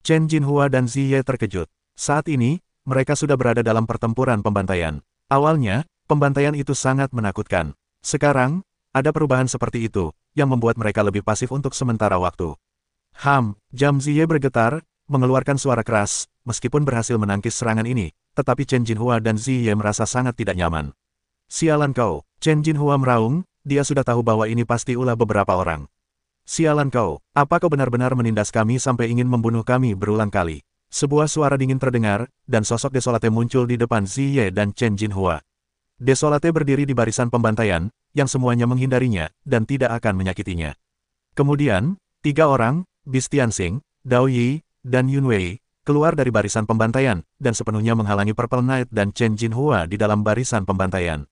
Chen Jinhua dan Ziye terkejut. Saat ini, mereka sudah berada dalam pertempuran pembantaian. Awalnya, pembantaian itu sangat menakutkan. Sekarang, ada perubahan seperti itu, yang membuat mereka lebih pasif untuk sementara waktu. Jam Ziye bergetar, mengeluarkan suara keras, meskipun berhasil menangkis serangan ini, tetapi Chen Jinhua dan Ziye merasa sangat tidak nyaman. Sialan kau, Chen Jinhua meraung, dia sudah tahu bahwa ini pasti ulah beberapa orang. Sialan kau, apa kau benar-benar menindas kami sampai ingin membunuh kami berulang kali? Sebuah suara dingin terdengar, dan sosok Desolate muncul di depan Ziye dan Chen Jinhua. Desolate berdiri di barisan pembantaian, yang semuanya menghindarinya, dan tidak akan menyakitinya. Kemudian, 3 orang, Beast Tianxing, Dao Yi, dan Yun Wei, keluar dari barisan pembantaian, dan sepenuhnya menghalangi Purple Knight dan Chen Jinhua di dalam barisan pembantaian.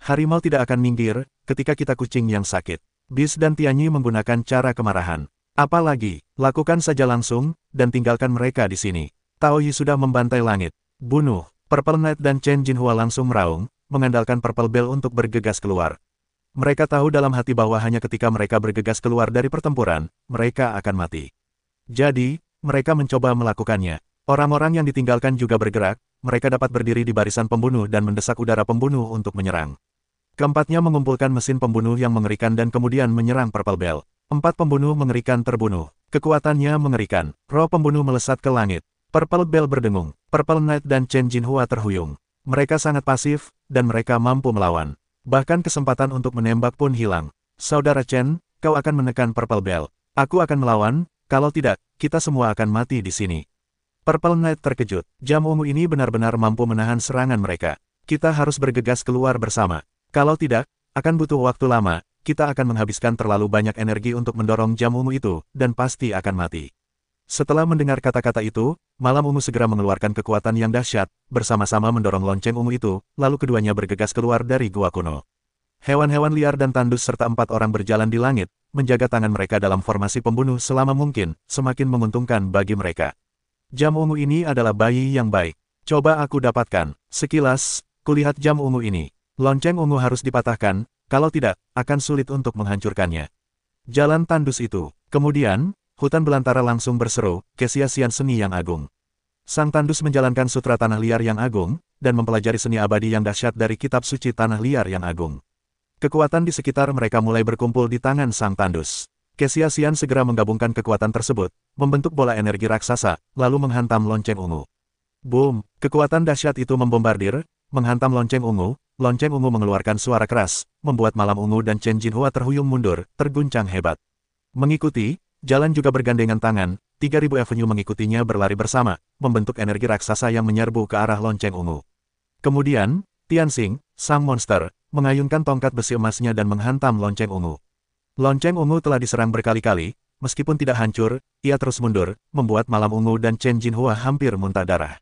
Harimau tidak akan minggir, ketika kita kucing yang sakit. Beast dan Tianyi menggunakan cara kemarahan. Apalagi, lakukan saja langsung, dan tinggalkan mereka di sini. Tao Yi sudah membantai langit. Bunuh. Purple Knight dan Chen Jinhua langsung meraung, mengandalkan Purple Bell untuk bergegas keluar. Mereka tahu dalam hati bahwa hanya ketika mereka bergegas keluar dari pertempuran, mereka akan mati. Jadi, mereka mencoba melakukannya. Orang-orang yang ditinggalkan juga bergerak, mereka dapat berdiri di barisan pembunuh dan mendesak udara pembunuh untuk menyerang. Keempatnya mengumpulkan mesin pembunuh yang mengerikan dan kemudian menyerang Purple Bell. 4 pembunuh mengerikan terbunuh. Kekuatannya mengerikan. Roh pembunuh melesat ke langit. Purple Bell berdengung. Purple Knight dan Chen Jinhua terhuyung. Mereka sangat pasif, dan mereka mampu melawan. Bahkan kesempatan untuk menembak pun hilang. Saudara Chen, kau akan menekan Purple Bell. Aku akan melawan, kalau tidak, kita semua akan mati di sini. Purple Knight terkejut. Jam ungu ini benar-benar mampu menahan serangan mereka. Kita harus bergegas keluar bersama. Kalau tidak, akan butuh waktu lama, kita akan menghabiskan terlalu banyak energi untuk mendorong jam ungu itu, dan pasti akan mati. Setelah mendengar kata-kata itu, Malam Ungu segera mengeluarkan kekuatan yang dahsyat, bersama-sama mendorong lonceng ungu itu, lalu keduanya bergegas keluar dari gua kuno. Hewan-hewan liar dan tandus serta 4 orang berjalan di langit, menjaga tangan mereka dalam formasi pembunuh selama mungkin, semakin menguntungkan bagi mereka. Jam ungu ini adalah bayi yang baik. Coba aku dapatkan. Sekilas, kulihat jam ungu ini. Lonceng ungu harus dipatahkan, kalau tidak, akan sulit untuk menghancurkannya. Jalan tandus itu. Kemudian, hutan belantara langsung berseru, kesia-sian seni yang agung. Sang tandus menjalankan sutra tanah liar yang agung, dan mempelajari seni abadi yang dahsyat dari kitab suci tanah liar yang agung. Kekuatan di sekitar mereka mulai berkumpul di tangan sang tandus. Kesia-sian segera menggabungkan kekuatan tersebut, membentuk bola energi raksasa, lalu menghantam lonceng ungu. Boom! Kekuatan dahsyat itu membombardir, menghantam lonceng ungu mengeluarkan suara keras, membuat Malam Ungu dan Chen Jinhua terhuyung mundur, terguncang hebat. Mengikuti, jalan juga bergandengan tangan, 3000 Avenue mengikutinya berlari bersama, membentuk energi raksasa yang menyerbu ke arah lonceng ungu. Kemudian, Tianxing, sang monster, mengayunkan tongkat besi emasnya dan menghantam lonceng ungu. Lonceng ungu telah diserang berkali-kali, meskipun tidak hancur, ia terus mundur, membuat Malam Ungu dan Chen Jinhua hampir muntah darah.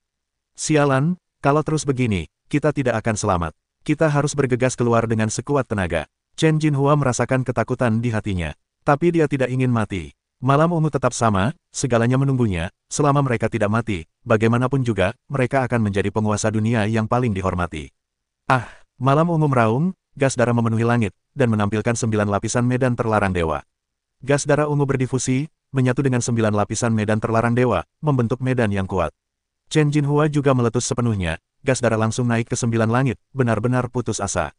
Sialan, kalau terus begini, kita tidak akan selamat. Kita harus bergegas keluar dengan sekuat tenaga. Chen Jinhua merasakan ketakutan di hatinya. Tapi dia tidak ingin mati. Malam Ungu tetap sama, segalanya menunggunya, selama mereka tidak mati, bagaimanapun juga, mereka akan menjadi penguasa dunia yang paling dihormati. Malam Ungu meraung, gas darah memenuhi langit, dan menampilkan 9 lapisan medan terlarang dewa. Gas darah ungu berdifusi, menyatu dengan 9 lapisan medan terlarang dewa, membentuk medan yang kuat. Chen Jinhua juga meletus sepenuhnya, gas darah langsung naik ke 9 langit, benar-benar putus asa.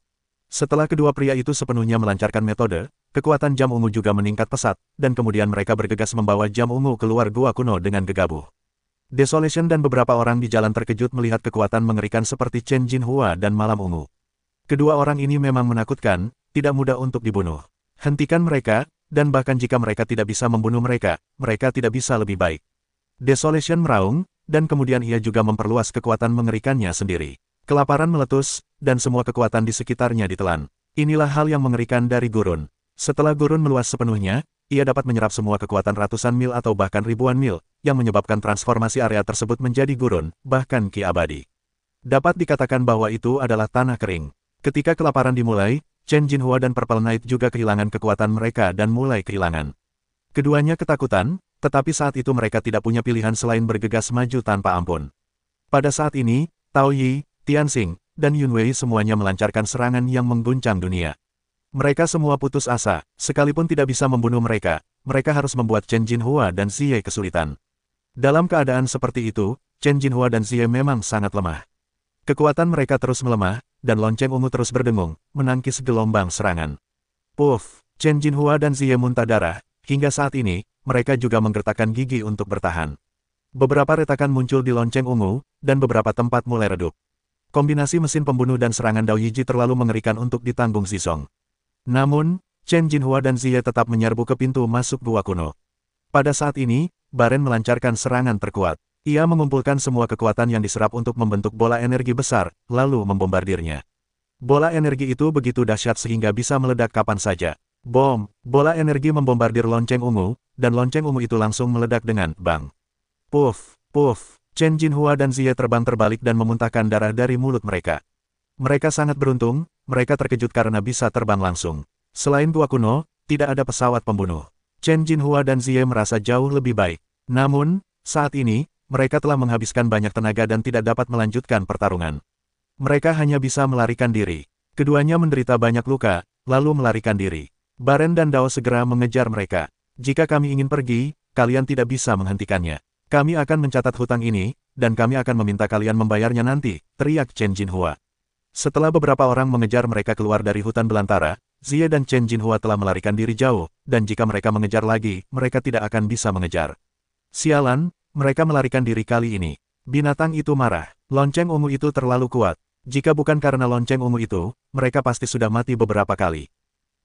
Setelah kedua pria itu sepenuhnya melancarkan metode, kekuatan jam ungu juga meningkat pesat, dan kemudian mereka bergegas membawa jam ungu keluar gua kuno dengan gegabah. Desolation dan beberapa orang di jalan terkejut melihat kekuatan mengerikan seperti Chen Jinhua dan Malam Ungu. Kedua orang ini memang menakutkan, tidak mudah untuk dibunuh. Hentikan mereka, dan bahkan jika mereka tidak bisa membunuh mereka, mereka tidak bisa lebih baik. Desolation meraung, dan kemudian ia juga memperluas kekuatan mengerikannya sendiri. Kelaparan meletus, dan semua kekuatan di sekitarnya ditelan. Inilah hal yang mengerikan dari gurun. Setelah gurun meluas sepenuhnya, ia dapat menyerap semua kekuatan ratusan mil atau bahkan ribuan mil, yang menyebabkan transformasi area tersebut menjadi gurun, bahkan ki abadi. Dapat dikatakan bahwa itu adalah tanah kering. Ketika kelaparan dimulai, Chen Jinhua dan Purple Knight juga kehilangan kekuatan mereka dan mulai kehilangan. Keduanya ketakutan, tetapi saat itu mereka tidak punya pilihan selain bergegas maju tanpa ampun. Pada saat ini, Tao Yi, Tianxing, dan Yun Wei semuanya melancarkan serangan yang mengguncang dunia. Mereka semua putus asa, sekalipun tidak bisa membunuh mereka, mereka harus membuat Chen Jinhua dan Ziye kesulitan. Dalam keadaan seperti itu, Chen Jinhua dan Ziye memang sangat lemah. Kekuatan mereka terus melemah, dan lonceng ungu terus berdengung, menangkis gelombang serangan. Puff, Chen Jinhua dan Ziye muntah darah, hingga saat ini, mereka juga menggertakkan gigi untuk bertahan. Beberapa retakan muncul di lonceng ungu, dan beberapa tempat mulai redup. Kombinasi mesin pembunuh dan serangan Dao Yiji terlalu mengerikan untuk ditanggung Zisong. Namun, Chen Jinhua dan Ziye tetap menyerbu ke pintu masuk gua kuno. Pada saat ini, Baren melancarkan serangan terkuat. Ia mengumpulkan semua kekuatan yang diserap untuk membentuk bola energi besar, lalu membombardirnya. Bola energi itu begitu dahsyat sehingga bisa meledak kapan saja. Bom! Bola energi membombardir lonceng ungu, dan lonceng ungu itu langsung meledak dengan bang. Puff! Puff! Chen Jinhua dan Ziye terbang terbalik dan memuntahkan darah dari mulut mereka. Mereka sangat beruntung, mereka terkejut karena bisa terbang langsung. Selain gua kuno, tidak ada pesawat pembunuh. Chen Jinhua dan Ziye merasa jauh lebih baik. Namun, saat ini, mereka telah menghabiskan banyak tenaga dan tidak dapat melanjutkan pertarungan. Mereka hanya bisa melarikan diri. Keduanya menderita banyak luka, lalu melarikan diri. Baren dan Dao segera mengejar mereka. Jika kami ingin pergi, kalian tidak bisa menghentikannya. Kami akan mencatat hutang ini, dan kami akan meminta kalian membayarnya nanti, teriak Chen Jinhua. Setelah beberapa orang mengejar mereka keluar dari hutan belantara, Ziye dan Chen Jinhua telah melarikan diri jauh, dan jika mereka mengejar lagi, mereka tidak akan bisa mengejar. Sialan, mereka melarikan diri kali ini. Binatang itu marah. Lonceng ungu itu terlalu kuat. Jika bukan karena lonceng ungu itu, mereka pasti sudah mati beberapa kali.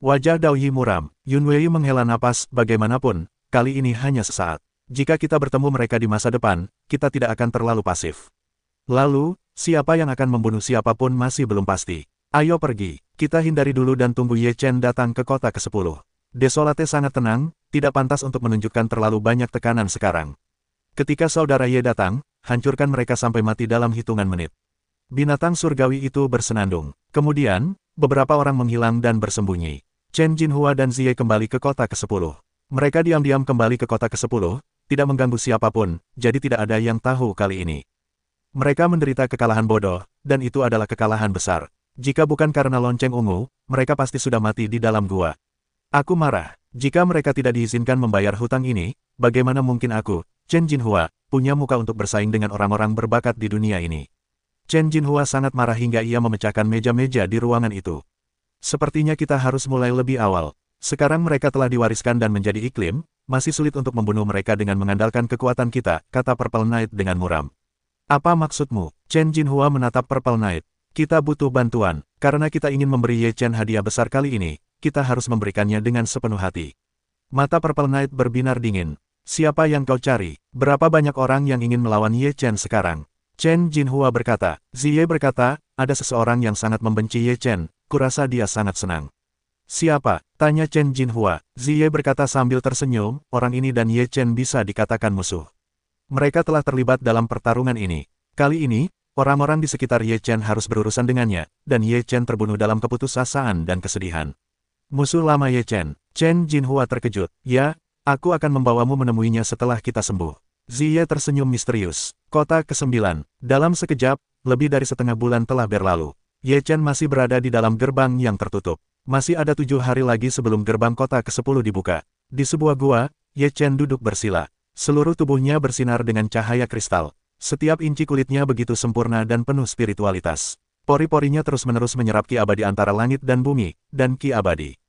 Wajah Dao Yi muram. Yun Wei menghela napas, bagaimanapun, kali ini hanya sesaat. Jika kita bertemu mereka di masa depan, kita tidak akan terlalu pasif. Lalu, siapa yang akan membunuh siapapun masih belum pasti. Ayo pergi, kita hindari dulu dan tunggu Ye Chen datang ke kota ke-10. Desolate sangat tenang, tidak pantas untuk menunjukkan terlalu banyak tekanan sekarang. Ketika saudara Ye datang, hancurkan mereka sampai mati dalam hitungan menit. Binatang surgawi itu bersenandung. Kemudian, beberapa orang menghilang dan bersembunyi. Chen Jinhua dan Ziye kembali ke kota ke-10. Mereka diam-diam kembali ke kota ke-10, tidak mengganggu siapapun, jadi tidak ada yang tahu kali ini. Mereka menderita kekalahan bodoh, dan itu adalah kekalahan besar. Jika bukan karena lonceng ungu, mereka pasti sudah mati di dalam gua. Aku marah. Jika mereka tidak diizinkan membayar hutang ini, bagaimana mungkin aku, Chen Jinhua, punya muka untuk bersaing dengan orang-orang berbakat di dunia ini. Chen Jinhua sangat marah hingga ia memecahkan meja-meja di ruangan itu. Sepertinya kita harus mulai lebih awal. Sekarang mereka telah diwariskan dan menjadi iklim, masih sulit untuk membunuh mereka dengan mengandalkan kekuatan kita, kata Purple Knight dengan muram. Apa maksudmu? Chen Jinhua menatap Purple Knight. Kita butuh bantuan, karena kita ingin memberi Ye Chen hadiah besar kali ini, kita harus memberikannya dengan sepenuh hati. Mata Purple Knight berbinar dingin. Siapa yang kau cari? Berapa banyak orang yang ingin melawan Ye Chen sekarang? Chen Jinhua berkata. Ziye berkata, ada seseorang yang sangat membenci Ye Chen, kurasa dia sangat senang. Siapa? Tanya Chen Jinhua. Ziye berkata sambil tersenyum, orang ini dan Ye Chen bisa dikatakan musuh. Mereka telah terlibat dalam pertarungan ini. Kali ini, orang-orang di sekitar Ye Chen harus berurusan dengannya, dan Ye Chen terbunuh dalam keputusasaan dan kesedihan. Musuh lama Ye Chen. Chen Jinhua terkejut. Ya, aku akan membawamu menemuinya setelah kita sembuh. Ziye tersenyum misterius. Kota ke-9. Dalam sekejap, lebih dari setengah bulan telah berlalu. Ye Chen masih berada di dalam gerbang yang tertutup. Masih ada 7 hari lagi sebelum gerbang kota ke-10 dibuka. Di sebuah gua, Ye Chen duduk bersila. Seluruh tubuhnya bersinar dengan cahaya kristal. Setiap inci kulitnya begitu sempurna dan penuh spiritualitas. Pori-porinya terus-menerus menyerap ki abadi antara langit dan bumi, dan ki abadi.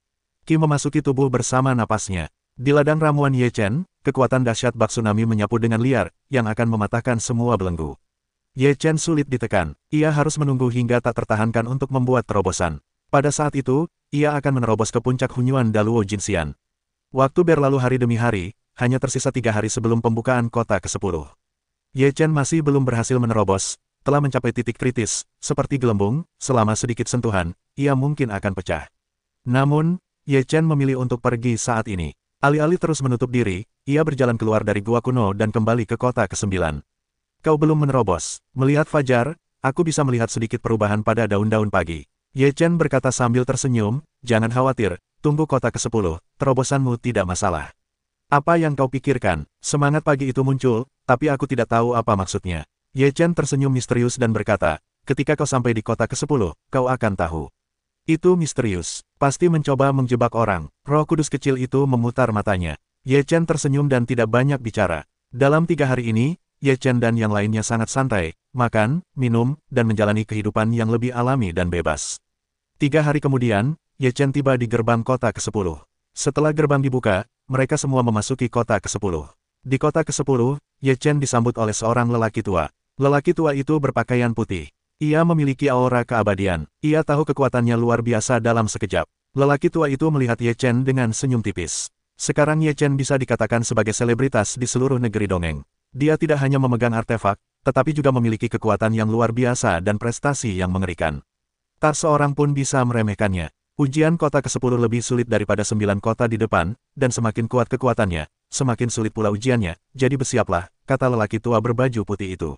Ki memasuki tubuh bersama napasnya. Di ladang ramuan Ye Chen, kekuatan dahsyat bak tsunami menyapu dengan liar, yang akan mematahkan semua belenggu. Ye Chen sulit ditekan. Ia harus menunggu hingga tak tertahankan untuk membuat terobosan. Pada saat itu, ia akan menerobos ke puncak Hunyuan Daluo Jinxian. Waktu berlalu hari demi hari, hanya tersisa 3 hari sebelum pembukaan kota ke-10. Ye Chen masih belum berhasil menerobos, telah mencapai titik kritis, seperti gelembung, selama sedikit sentuhan, ia mungkin akan pecah. Namun, Ye Chen memilih untuk pergi saat ini. Alih-alih terus menutup diri, ia berjalan keluar dari gua kuno dan kembali ke kota ke-9. Kau belum menerobos. Melihat fajar, aku bisa melihat sedikit perubahan pada daun-daun pagi. Ye Chen berkata sambil tersenyum, jangan khawatir, tunggu kota ke-10, terobosanmu tidak masalah. Apa yang kau pikirkan? Semangat pagi itu muncul, tapi aku tidak tahu apa maksudnya. Ye Chen tersenyum misterius dan berkata, ketika kau sampai di kota ke-10, kau akan tahu. Itu misterius, pasti mencoba menjebak orang. Roh kudus kecil itu memutar matanya. Ye Chen tersenyum dan tidak banyak bicara. Dalam 3 hari ini, Ye Chen dan yang lainnya sangat santai, makan, minum, dan menjalani kehidupan yang lebih alami dan bebas. 3 hari kemudian, Ye Chen tiba di gerbang kota ke-10. Setelah gerbang dibuka, mereka semua memasuki kota ke-10. Di kota ke-10, Ye Chen disambut oleh seorang lelaki tua. Lelaki tua itu berpakaian putih. Ia memiliki aura keabadian. Ia tahu kekuatannya luar biasa dalam sekejap. Lelaki tua itu melihat Ye Chen dengan senyum tipis. Sekarang Ye Chen bisa dikatakan sebagai selebritas di seluruh negeri dongeng. Dia tidak hanya memegang artefak, tetapi juga memiliki kekuatan yang luar biasa dan prestasi yang mengerikan. Tak seorang pun bisa meremehkannya. Ujian kota ke-10 lebih sulit daripada 9 kota di depan, dan semakin kuat kekuatannya, semakin sulit pula ujiannya, jadi bersiaplah, kata lelaki tua berbaju putih itu.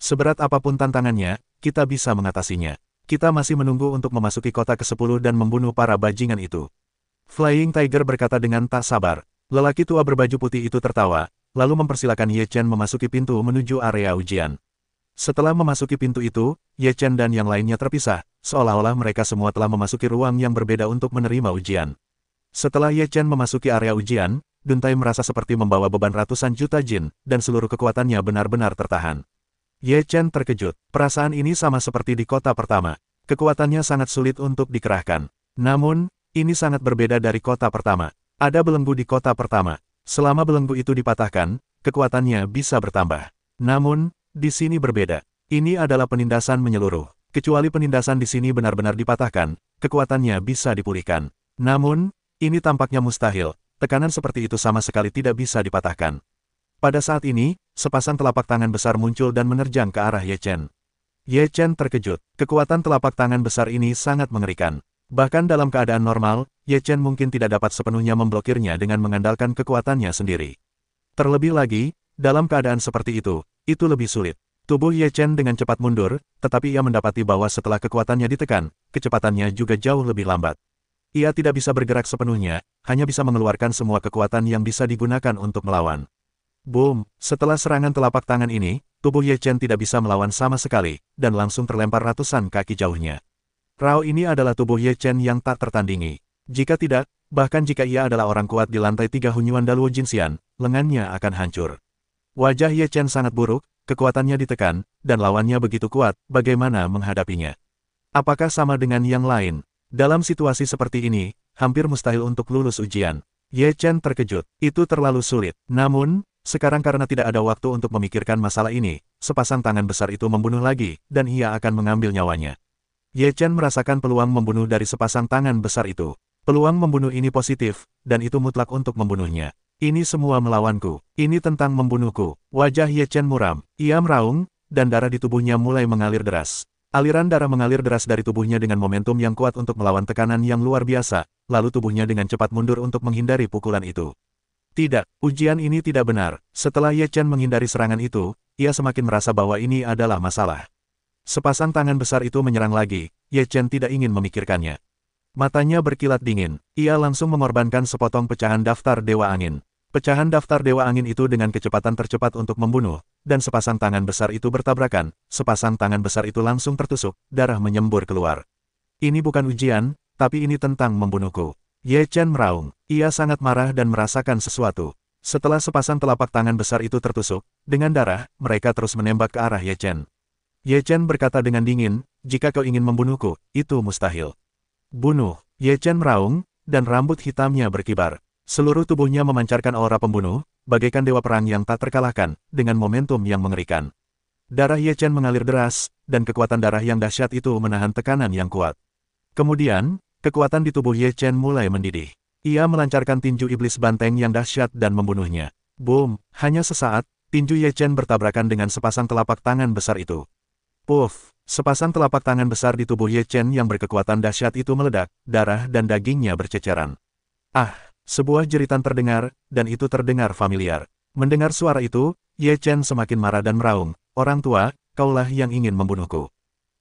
Seberat apapun tantangannya, kita bisa mengatasinya. Kita masih menunggu untuk memasuki kota ke-10 dan membunuh para bajingan itu. Flying Tiger berkata dengan tak sabar. Lelaki tua berbaju putih itu tertawa, lalu mempersilakan Ye Chen memasuki pintu menuju area ujian. Setelah memasuki pintu itu, Ye Chen dan yang lainnya terpisah, seolah-olah mereka semua telah memasuki ruang yang berbeda untuk menerima ujian. Setelah Ye Chen memasuki area ujian, Dun Tai merasa seperti membawa beban ratusan juta jin, dan seluruh kekuatannya benar-benar tertahan. Ye Chen terkejut. Perasaan ini sama seperti di kota pertama. Kekuatannya sangat sulit untuk dikerahkan. Namun, ini sangat berbeda dari kota pertama. Ada belenggu di kota pertama. Selama belenggu itu dipatahkan, kekuatannya bisa bertambah. Namun, di sini berbeda. Ini adalah penindasan menyeluruh. Kecuali penindasan di sini benar-benar dipatahkan, kekuatannya bisa dipulihkan. Namun, ini tampaknya mustahil. Tekanan seperti itu sama sekali tidak bisa dipatahkan. Pada saat ini, sepasang telapak tangan besar muncul dan menerjang ke arah Ye Chen. Ye Chen terkejut. Kekuatan telapak tangan besar ini sangat mengerikan. Bahkan dalam keadaan normal, Ye Chen mungkin tidak dapat sepenuhnya memblokirnya dengan mengandalkan kekuatannya sendiri. Terlebih lagi, dalam keadaan seperti itu lebih sulit. Tubuh Ye Chen dengan cepat mundur, tetapi ia mendapati bahwa setelah kekuatannya ditekan, kecepatannya juga jauh lebih lambat. Ia tidak bisa bergerak sepenuhnya, hanya bisa mengeluarkan semua kekuatan yang bisa digunakan untuk melawan. Boom! Setelah serangan telapak tangan ini, tubuh Ye Chen tidak bisa melawan sama sekali, dan langsung terlempar ratusan kaki jauhnya. Rao ini adalah tubuh Ye Chen yang tak tertandingi. Jika tidak, bahkan jika ia adalah orang kuat di lantai 3 Hunyuan Daluo Jinxian, lengannya akan hancur. Wajah Ye Chen sangat buruk, kekuatannya ditekan, dan lawannya begitu kuat, bagaimana menghadapinya? Apakah sama dengan yang lain? Dalam situasi seperti ini, hampir mustahil untuk lulus ujian. Ye Chen terkejut, itu terlalu sulit. Namun, sekarang karena tidak ada waktu untuk memikirkan masalah ini, sepasang tangan besar itu membunuh lagi, dan ia akan mengambil nyawanya. Ye Chen merasakan peluang membunuh dari sepasang tangan besar itu. Peluang membunuh ini positif, dan itu mutlak untuk membunuhnya. Ini semua melawanku. Ini tentang membunuhku. Wajah Ye Chen muram. Ia meraung, dan darah di tubuhnya mulai mengalir deras. Aliran darah mengalir deras dari tubuhnya dengan momentum yang kuat untuk melawan tekanan yang luar biasa, lalu tubuhnya dengan cepat mundur untuk menghindari pukulan itu. Tidak, ujian ini tidak benar. Setelah Ye Chen menghindari serangan itu, ia semakin merasa bahwa ini adalah masalah. Sepasang tangan besar itu menyerang lagi, Ye Chen tidak ingin memikirkannya. Matanya berkilat dingin, ia langsung mengorbankan sepotong pecahan daftar Dewa Angin. Pecahan daftar Dewa Angin itu dengan kecepatan tercepat untuk membunuh, dan sepasang tangan besar itu bertabrakan, sepasang tangan besar itu langsung tertusuk, darah menyembur keluar. Ini bukan ujian, tapi ini tentang membunuhku. Ye Chen meraung, ia sangat marah dan merasakan sesuatu. Setelah sepasang telapak tangan besar itu tertusuk, dengan darah, mereka terus menembak ke arah Ye Chen. Ye Chen berkata dengan dingin, jika kau ingin membunuhku, itu mustahil. Bunuh, Ye Chen meraung, dan rambut hitamnya berkibar. Seluruh tubuhnya memancarkan aura pembunuh, bagaikan dewa perang yang tak terkalahkan, dengan momentum yang mengerikan. Darah Ye Chen mengalir deras, dan kekuatan darah yang dahsyat itu menahan tekanan yang kuat. Kemudian, kekuatan di tubuh Ye Chen mulai mendidih. Ia melancarkan tinju iblis banteng yang dahsyat dan membunuhnya. Boom! Hanya sesaat, tinju Ye Chen bertabrakan dengan sepasang telapak tangan besar itu. Puff! Sepasang telapak tangan besar di tubuh Ye Chen yang berkekuatan dahsyat itu meledak, darah dan dagingnya berceceran. Ah! Sebuah jeritan terdengar, dan itu terdengar familiar. Mendengar suara itu, Ye Chen semakin marah dan meraung, orang tua, kaulah yang ingin membunuhku.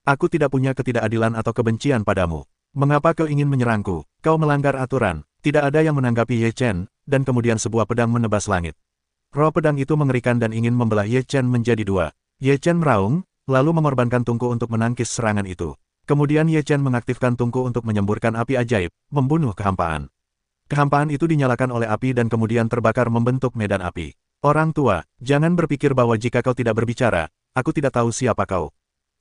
Aku tidak punya ketidakadilan atau kebencian padamu. Mengapa kau ingin menyerangku? Kau melanggar aturan. Tidak ada yang menanggapi Ye Chen, dan kemudian sebuah pedang menebas langit. Roh pedang itu mengerikan dan ingin membelah Ye Chen menjadi dua. Ye Chen meraung, lalu mengorbankan tungku untuk menangkis serangan itu. Kemudian Ye Chen mengaktifkan tungku untuk menyemburkan api ajaib, membunuh kehampaan. Kehampaan itu dinyalakan oleh api dan kemudian terbakar membentuk medan api. Orang tua, jangan berpikir bahwa jika kau tidak berbicara, aku tidak tahu siapa kau.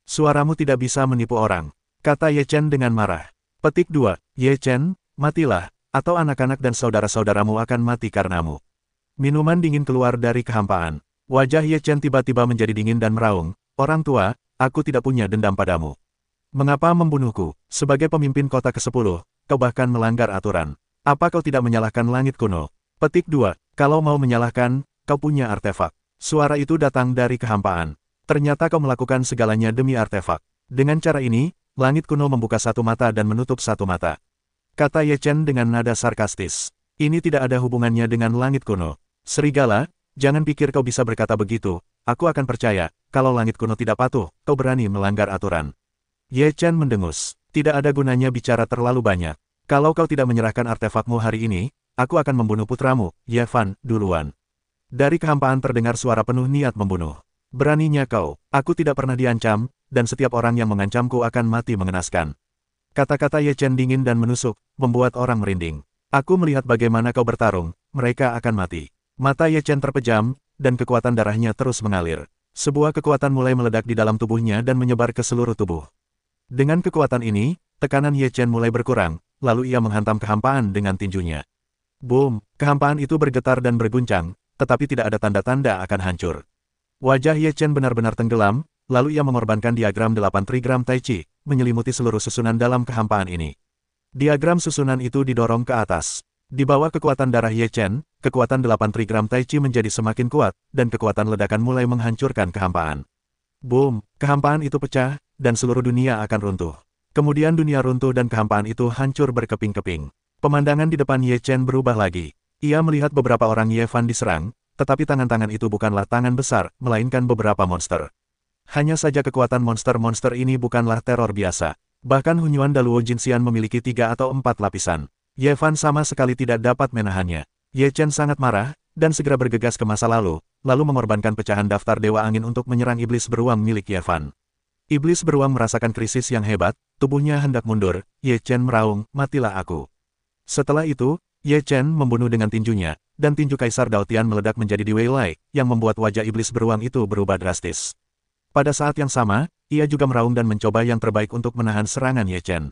Suaramu tidak bisa menipu orang, kata Ye Chen dengan marah. Petik 2, Ye Chen, matilah, atau anak-anak dan saudara-saudaramu akan mati karenamu. Minuman dingin keluar dari kehampaan. Wajah Ye Chen tiba-tiba menjadi dingin dan meraung. Orang tua, aku tidak punya dendam padamu. Mengapa membunuhku? Sebagai pemimpin kota ke-10, kau bahkan melanggar aturan. Apa kau tidak menyalahkan langit kuno? Petik 2, kalau mau menyalahkan, kau punya artefak. Suara itu datang dari kehampaan. Ternyata kau melakukan segalanya demi artefak. Dengan cara ini, langit kuno membuka satu mata dan menutup satu mata. Kata Ye Chen dengan nada sarkastis. Ini tidak ada hubungannya dengan langit kuno. Serigala, jangan pikir kau bisa berkata begitu. Aku akan percaya, kalau langit kuno tidak patuh, kau berani melanggar aturan. Ye Chen mendengus. Tidak ada gunanya bicara terlalu banyak. Kalau kau tidak menyerahkan artefakmu hari ini, aku akan membunuh putramu, Ye Fan, duluan. Dari kehampaan terdengar suara penuh niat membunuh. Beraninya kau, aku tidak pernah diancam, dan setiap orang yang mengancamku akan mati mengenaskan. Kata-kata Ye Chen dingin dan menusuk, membuat orang merinding. Aku melihat bagaimana kau bertarung, mereka akan mati. Mata Ye Chen terpejam, dan kekuatan darahnya terus mengalir. Sebuah kekuatan mulai meledak di dalam tubuhnya dan menyebar ke seluruh tubuh. Dengan kekuatan ini, tekanan Ye Chen mulai berkurang, lalu ia menghantam kehampaan dengan tinjunya. Boom, kehampaan itu bergetar dan berguncang, tetapi tidak ada tanda-tanda akan hancur. Wajah Ye Chen benar-benar tenggelam, lalu ia mengorbankan diagram 8 trigram Tai Chi, menyelimuti seluruh susunan dalam kehampaan ini. Diagram susunan itu didorong ke atas. Di bawah kekuatan darah Ye Chen, kekuatan 8 trigram Tai Chi menjadi semakin kuat, dan kekuatan ledakan mulai menghancurkan kehampaan. Boom, kehampaan itu pecah, dan seluruh dunia akan runtuh. Kemudian dunia runtuh dan kehampaan itu hancur berkeping-keping. Pemandangan di depan Ye Chen berubah lagi. Ia melihat beberapa orang Ye Fan diserang, tetapi tangan-tangan itu bukanlah tangan besar, melainkan beberapa monster. Hanya saja kekuatan monster-monster ini bukanlah teror biasa. Bahkan Hunyuan Daluo Jinxian memiliki 3 atau 4 lapisan. Ye Fan sama sekali tidak dapat menahannya. Ye Chen sangat marah, dan segera bergegas ke masa lalu mengorbankan pecahan daftar Dewa Angin untuk menyerang iblis beruang milik Ye Fan. Iblis beruang merasakan krisis yang hebat, tubuhnya hendak mundur, Ye Chen meraung, matilah aku. Setelah itu, Ye Chen membunuh dengan tinjunya, dan tinju Kaisar Daotian meledak menjadi Di Wei Lai, yang membuat wajah iblis beruang itu berubah drastis. Pada saat yang sama, ia juga meraung dan mencoba yang terbaik untuk menahan serangan Ye Chen.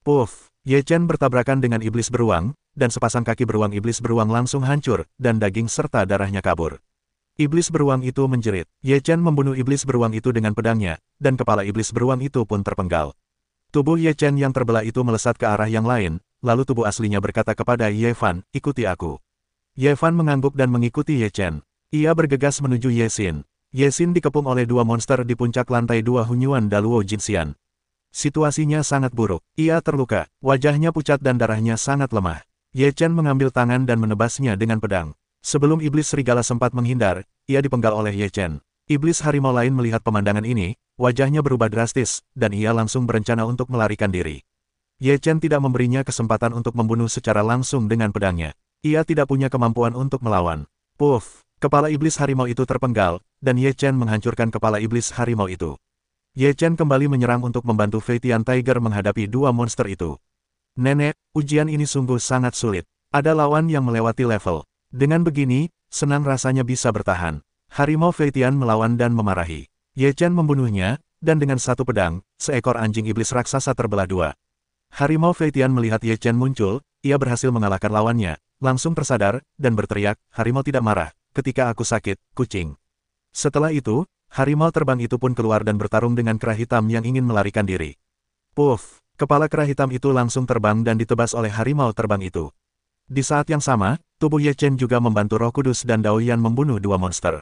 Puff, Ye Chen bertabrakan dengan iblis beruang, dan sepasang kaki beruang iblis beruang langsung hancur, dan daging serta darahnya kabur. Iblis beruang itu menjerit. Ye Chen membunuh iblis beruang itu dengan pedangnya, dan kepala iblis beruang itu pun terpenggal. Tubuh Ye Chen yang terbelah itu melesat ke arah yang lain, lalu tubuh aslinya berkata kepada Ye Fan, ikuti aku. Ye Fan mengangguk dan mengikuti Ye Chen. Ia bergegas menuju Ye Xin. Ye Xin dikepung oleh 2 monster di puncak lantai 2 Hunyuan Daluo Jinxian. Situasinya sangat buruk. Ia terluka, wajahnya pucat dan darahnya sangat lemah. Ye Chen mengambil tangan dan menebasnya dengan pedang. Sebelum iblis serigala sempat menghindar, ia dipenggal oleh Ye Chen. Iblis harimau lain melihat pemandangan ini, wajahnya berubah drastis, dan ia langsung berencana untuk melarikan diri. Ye Chen tidak memberinya kesempatan untuk membunuh secara langsung dengan pedangnya. Ia tidak punya kemampuan untuk melawan. Puff, kepala iblis harimau itu terpenggal, dan Ye Chen menghancurkan kepala iblis harimau itu. Ye Chen kembali menyerang untuk membantu Fei Tian Tiger menghadapi 2 monster itu. Nenek, ujian ini sungguh sangat sulit. Ada lawan yang melewati level. Dengan begini, senang rasanya bisa bertahan. Harimau Fei Tian melawan dan memarahi. Ye Chen membunuhnya, dan dengan satu pedang, seekor anjing iblis raksasa terbelah 2. Harimau Fei Tian melihat Ye Chen muncul, ia berhasil mengalahkan lawannya, langsung tersadar, dan berteriak, harimau tidak marah, ketika aku sakit, kucing. Setelah itu, harimau terbang itu pun keluar dan bertarung dengan kera hitam yang ingin melarikan diri. Puff, kepala kera hitam itu langsung terbang dan ditebas oleh harimau terbang itu. Di saat yang sama, tubuh Ye Chen juga membantu Roh Kudus dan Dao Yan membunuh 2 monster.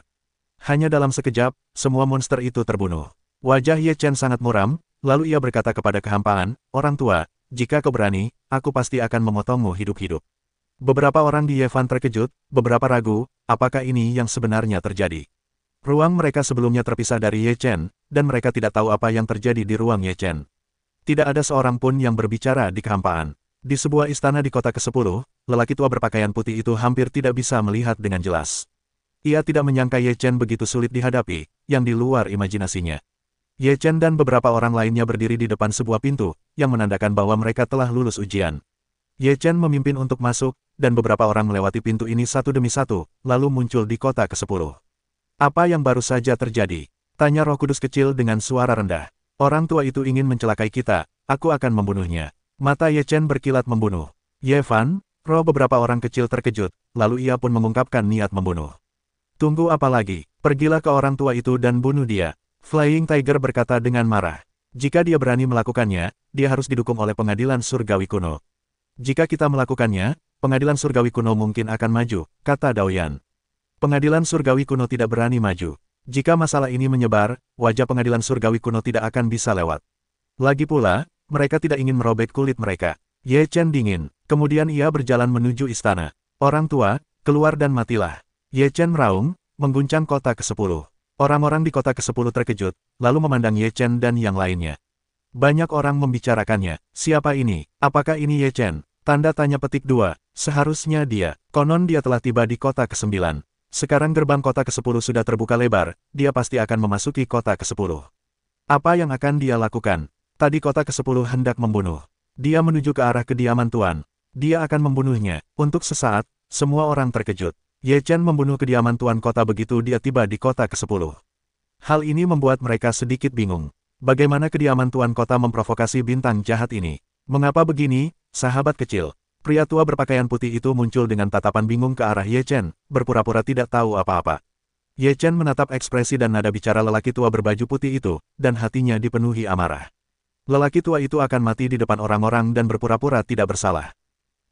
Hanya dalam sekejap, semua monster itu terbunuh. Wajah Ye Chen sangat muram, lalu ia berkata kepada kehampaan, orang tua, jika kau berani, aku pasti akan memotongmu hidup-hidup. Beberapa orang di Ye Fan terkejut, beberapa ragu, apakah ini yang sebenarnya terjadi. Ruang mereka sebelumnya terpisah dari Ye Chen, dan mereka tidak tahu apa yang terjadi di ruang Ye Chen. Tidak ada seorang pun yang berbicara di kehampaan. Di sebuah istana di kota ke-10, lelaki tua berpakaian putih itu hampir tidak bisa melihat dengan jelas. Ia tidak menyangka Ye Chen begitu sulit dihadapi, yang di luar imajinasinya. Ye Chen dan beberapa orang lainnya berdiri di depan sebuah pintu, yang menandakan bahwa mereka telah lulus ujian. Ye Chen memimpin untuk masuk, dan beberapa orang melewati pintu ini satu demi satu, lalu muncul di kota ke-10. Apa yang baru saja terjadi? Tanya Roh Kudus kecil dengan suara rendah. Orang tua itu ingin mencelakai kita, aku akan membunuhnya. Mata Ye Chen berkilat membunuh. Ye Fan, roh beberapa orang kecil terkejut, lalu ia pun mengungkapkan niat membunuh. Tunggu apa lagi? Pergilah ke orang tua itu dan bunuh dia. Flying Tiger berkata dengan marah. Jika dia berani melakukannya, dia harus didukung oleh pengadilan surgawi kuno. Jika kita melakukannya, pengadilan surgawi kuno mungkin akan maju, kata Daoyan. Pengadilan surgawi kuno tidak berani maju. Jika masalah ini menyebar, wajah pengadilan surgawi kuno tidak akan bisa lewat. Lagi pula, mereka tidak ingin merobek kulit mereka. Ye Chen dingin, kemudian ia berjalan menuju istana. Orang tua, keluar dan matilah. Ye Chen meraung, mengguncang kota ke-10. Orang-orang di kota ke-10 terkejut, lalu memandang Ye Chen dan yang lainnya. Banyak orang membicarakannya. Siapa ini? Apakah ini Ye Chen? Tanda tanya petik 2. Seharusnya dia. Konon dia telah tiba di kota ke-9. Sekarang gerbang kota ke-10 sudah terbuka lebar, dia pasti akan memasuki kota ke-10. Apa yang akan dia lakukan? Tadi kota ke-10 hendak membunuh. Dia menuju ke arah kediaman Tuan. Dia akan membunuhnya. Untuk sesaat, semua orang terkejut. Ye Chen membunuh kediaman Tuan Kota begitu dia tiba di kota ke-10. Hal ini membuat mereka sedikit bingung. Bagaimana kediaman Tuan Kota memprovokasi bintang jahat ini? Mengapa begini, sahabat kecil? Pria tua berpakaian putih itu muncul dengan tatapan bingung ke arah Ye Chen, berpura-pura tidak tahu apa-apa. Ye Chen menatap ekspresi dan nada bicara lelaki tua berbaju putih itu, dan hatinya dipenuhi amarah. Lelaki tua itu akan mati di depan orang-orang dan berpura-pura tidak bersalah.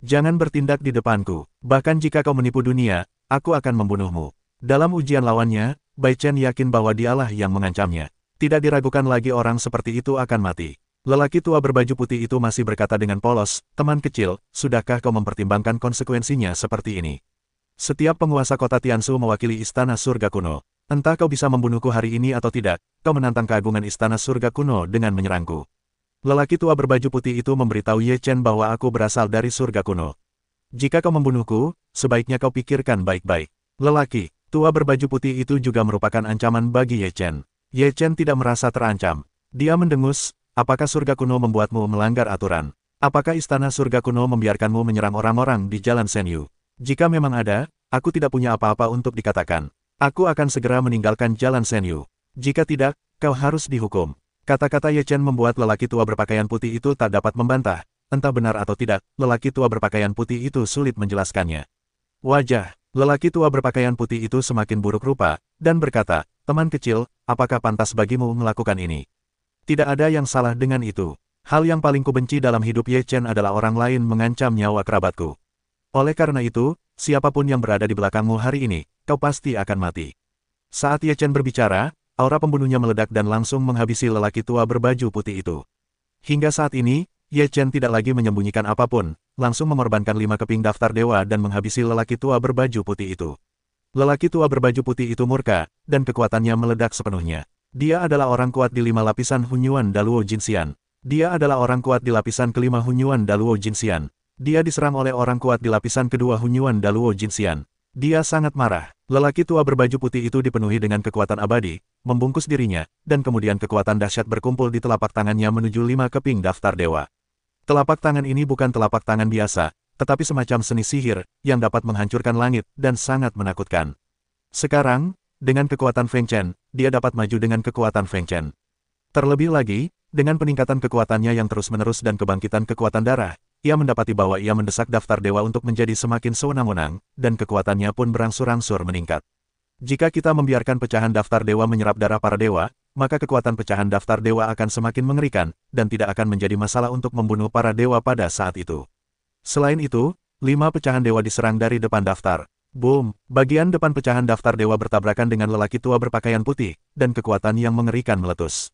Jangan bertindak di depanku, bahkan jika kau menipu dunia, aku akan membunuhmu. Dalam ujian lawannya, Bai Chen yakin bahwa dialah yang mengancamnya. Tidak diragukan lagi orang seperti itu akan mati. Lelaki tua berbaju putih itu masih berkata dengan polos, teman kecil, sudahkah kau mempertimbangkan konsekuensinya seperti ini? Setiap penguasa kota Tiansu mewakili istana surga kuno. Entah kau bisa membunuhku hari ini atau tidak, kau menantang keagungan istana surga kuno dengan menyerangku. Lelaki tua berbaju putih itu memberitahu Ye Chen bahwa aku berasal dari surga kuno. Jika kau membunuhku, sebaiknya kau pikirkan baik-baik. Lelaki tua berbaju putih itu juga merupakan ancaman bagi Ye Chen. Ye Chen tidak merasa terancam. Dia mendengus, apakah surga kuno membuatmu melanggar aturan? Apakah istana surga kuno membiarkanmu menyerang orang-orang di Jalan Senyu? Jika memang ada, aku tidak punya apa-apa untuk dikatakan. Aku akan segera meninggalkan Jalan Senyu. Jika tidak, kau harus dihukum. Kata-kata Ye Chen membuat lelaki tua berpakaian putih itu tak dapat membantah. Entah benar atau tidak, lelaki tua berpakaian putih itu sulit menjelaskannya. Wajah lelaki tua berpakaian putih itu semakin buruk rupa, dan berkata, teman kecil, apakah pantas bagimu melakukan ini? Tidak ada yang salah dengan itu. Hal yang paling kubenci dalam hidup Ye Chen adalah orang lain mengancam nyawa kerabatku. Oleh karena itu, siapapun yang berada di belakangmu hari ini, kau pasti akan mati. Saat Ye Chen berbicara, aura pembunuhnya meledak dan langsung menghabisi lelaki tua berbaju putih itu. Hingga saat ini, Ye Chen tidak lagi menyembunyikan apapun, langsung mengorbankan 5 keping daftar dewa dan menghabisi lelaki tua berbaju putih itu. Lelaki tua berbaju putih itu murka, dan kekuatannya meledak sepenuhnya. Dia adalah orang kuat di 5 lapisan Hunyuan Daluo Jinxian. Dia adalah orang kuat di lapisan kelima Hunyuan Daluo Jinxian. Dia diserang oleh orang kuat di lapisan kedua Hunyuan Daluo Jinxian. Dia sangat marah. Lelaki tua berbaju putih itu dipenuhi dengan kekuatan abadi, membungkus dirinya, dan kemudian kekuatan dahsyat berkumpul di telapak tangannya menuju 5 keping daftar dewa. Telapak tangan ini bukan telapak tangan biasa, tetapi semacam seni sihir, yang dapat menghancurkan langit, dan sangat menakutkan. Sekarang, dengan kekuatan Feng Chen, dia dapat maju dengan kekuatan Feng Chen. Terlebih lagi, dengan peningkatan kekuatannya yang terus-menerus dan kebangkitan kekuatan darah, ia mendapati bahwa ia mendesak daftar dewa untuk menjadi semakin sewenang-wenang, dan kekuatannya pun berangsur-angsur meningkat. Jika kita membiarkan pecahan daftar dewa menyerap darah para dewa, maka kekuatan pecahan daftar dewa akan semakin mengerikan, dan tidak akan menjadi masalah untuk membunuh para dewa pada saat itu. Selain itu, 5 pecahan dewa diserang dari depan daftar. Boom! Bagian depan pecahan daftar dewa bertabrakan dengan lelaki tua berpakaian putih, dan kekuatan yang mengerikan meletus.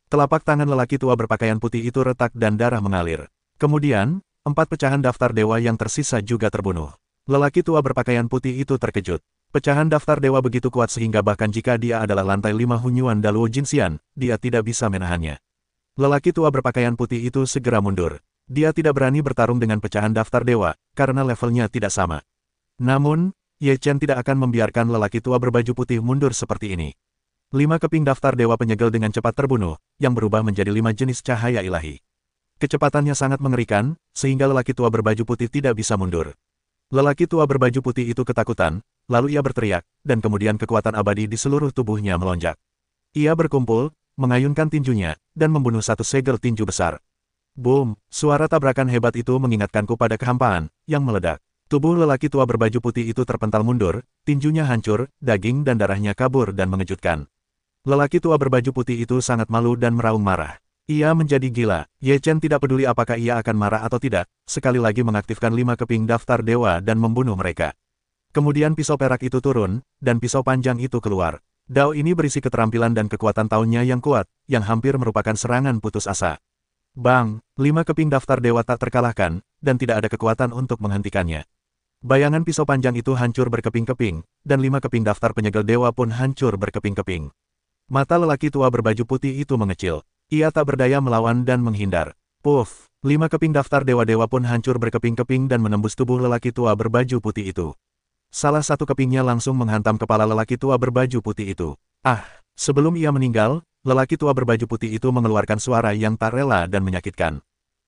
Telapak tangan lelaki tua berpakaian putih itu retak dan darah mengalir. Kemudian, 4 pecahan daftar dewa yang tersisa juga terbunuh. Lelaki tua berpakaian putih itu terkejut. Pecahan daftar dewa begitu kuat sehingga bahkan jika dia adalah lantai 5 Hunyuan Daluo Jinxian, dia tidak bisa menahannya. Lelaki tua berpakaian putih itu segera mundur. Dia tidak berani bertarung dengan pecahan daftar dewa, karena levelnya tidak sama. Namun, Ye Chen tidak akan membiarkan lelaki tua berbaju putih mundur seperti ini. 5 keping daftar dewa penyegel dengan cepat terbunuh, yang berubah menjadi 5 jenis cahaya ilahi. Kecepatannya sangat mengerikan, sehingga lelaki tua berbaju putih tidak bisa mundur. Lelaki tua berbaju putih itu ketakutan, lalu ia berteriak, dan kemudian kekuatan abadi di seluruh tubuhnya melonjak. Ia berkumpul, mengayunkan tinjunya, dan membunuh satu segel tinju besar. Boom! Suara tabrakan hebat itu mengingatkanku pada kehampaan, yang meledak. Tubuh lelaki tua berbaju putih itu terpental mundur, tinjunya hancur, daging dan darahnya kabur dan mengejutkan. Lelaki tua berbaju putih itu sangat malu dan meraung marah. Ia menjadi gila. Ye Chen tidak peduli apakah ia akan marah atau tidak, sekali lagi mengaktifkan 5 keping daftar dewa dan membunuh mereka. Kemudian pisau perak itu turun, dan pisau panjang itu keluar. Dao ini berisi keterampilan dan kekuatan tahunnya yang kuat, yang hampir merupakan serangan putus asa. Bang! 5 keping daftar dewa tak terkalahkan, dan tidak ada kekuatan untuk menghentikannya. Bayangan pisau panjang itu hancur berkeping-keping, dan 5 keping daftar penyegel dewa pun hancur berkeping-keping. Mata lelaki tua berbaju putih itu mengecil. Ia tak berdaya melawan dan menghindar. Puff! 5 keping daftar dewa-dewa pun hancur berkeping-keping dan menembus tubuh lelaki tua berbaju putih itu. Salah satu kepingnya langsung menghantam kepala lelaki tua berbaju putih itu. Ah! Sebelum ia meninggal, lelaki tua berbaju putih itu mengeluarkan suara yang tak rela dan menyakitkan.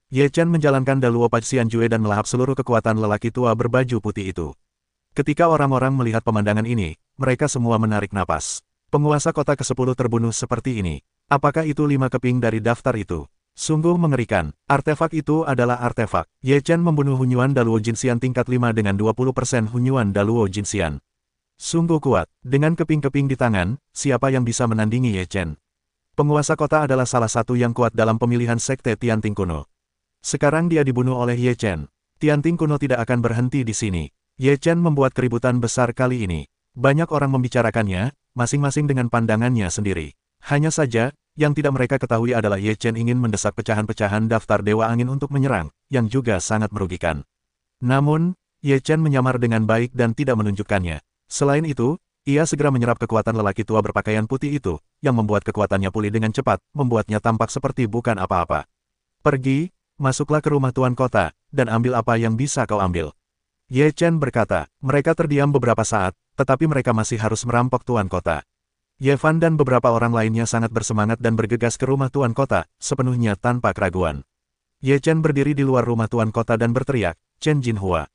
Ye Chen menjalankan Daluo Pacian Jue dan melahap seluruh kekuatan lelaki tua berbaju putih itu. Ketika orang-orang melihat pemandangan ini, mereka semua menarik napas. Penguasa kota ke-10 terbunuh seperti ini. Apakah itu 5 keping dari daftar itu? Sungguh mengerikan. Artefak itu adalah artefak. Ye Chen membunuh Hunyuan Daluo Jinxian tingkat 5 dengan 20% Hunyuan Daluo Jinxian. Sungguh kuat. Dengan keping-keping di tangan, siapa yang bisa menandingi Ye Chen? Penguasa kota adalah salah satu yang kuat dalam pemilihan sekte Tianting kuno. Sekarang dia dibunuh oleh Ye Chen. Tianting kuno tidak akan berhenti di sini. Ye Chen membuat keributan besar kali ini. Banyak orang membicarakannya, masing-masing dengan pandangannya sendiri. Hanya saja, yang tidak mereka ketahui adalah Ye Chen ingin mendesak pecahan-pecahan daftar Dewa Angin untuk menyerang, yang juga sangat merugikan. Namun, Ye Chen menyamar dengan baik dan tidak menunjukkannya. Selain itu, ia segera menyerap kekuatan lelaki tua berpakaian putih itu, yang membuat kekuatannya pulih dengan cepat, membuatnya tampak seperti bukan apa-apa. Pergi, masuklah ke rumah Tuan Kota, dan ambil apa yang bisa kau ambil. Ye Chen berkata. Mereka terdiam beberapa saat, tetapi mereka masih harus merampok Tuan Kota. Ye Fan dan beberapa orang lainnya sangat bersemangat dan bergegas ke rumah Tuan Kota, sepenuhnya tanpa keraguan. Ye Chen berdiri di luar rumah Tuan Kota dan berteriak, Chen Jinhua.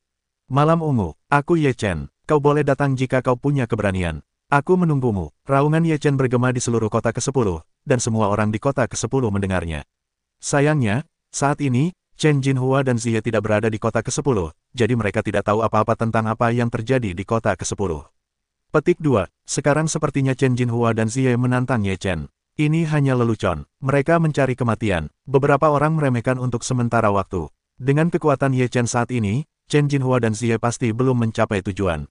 Malam ungu, aku Ye Chen, kau boleh datang jika kau punya keberanian. Aku menunggumu. Raungan Ye Chen bergema di seluruh kota ke-10, dan semua orang di kota ke-10 mendengarnya. Sayangnya, saat ini, Chen Jinhua dan Ziye tidak berada di kota ke-10, jadi mereka tidak tahu apa-apa tentang apa yang terjadi di kota ke-10. Petik 2. Sekarang sepertinya Chen Jinhua dan Ziye menantang Ye Chen. Ini hanya lelucon. Mereka mencari kematian. Beberapa orang meremehkan untuk sementara waktu. Dengan kekuatan Ye Chen saat ini, Chen Jinhua dan Ziye pasti belum mencapai tujuan.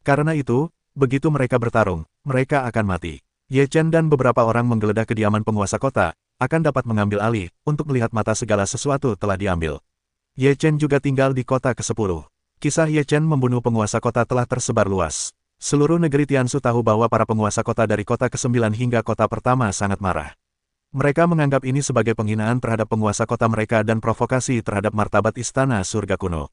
Karena itu, begitu mereka bertarung, mereka akan mati. Ye Chen dan beberapa orang menggeledah kediaman penguasa kota, akan dapat mengambil alih, untuk melihat mata segala sesuatu telah diambil. Ye Chen juga tinggal di kota ke-10. Kisah Ye Chen membunuh penguasa kota telah tersebar luas. Seluruh negeri Tiansu tahu bahwa para penguasa kota dari kota ke-9 hingga kota pertama sangat marah. Mereka menganggap ini sebagai penghinaan terhadap penguasa kota mereka dan provokasi terhadap martabat istana surga kuno.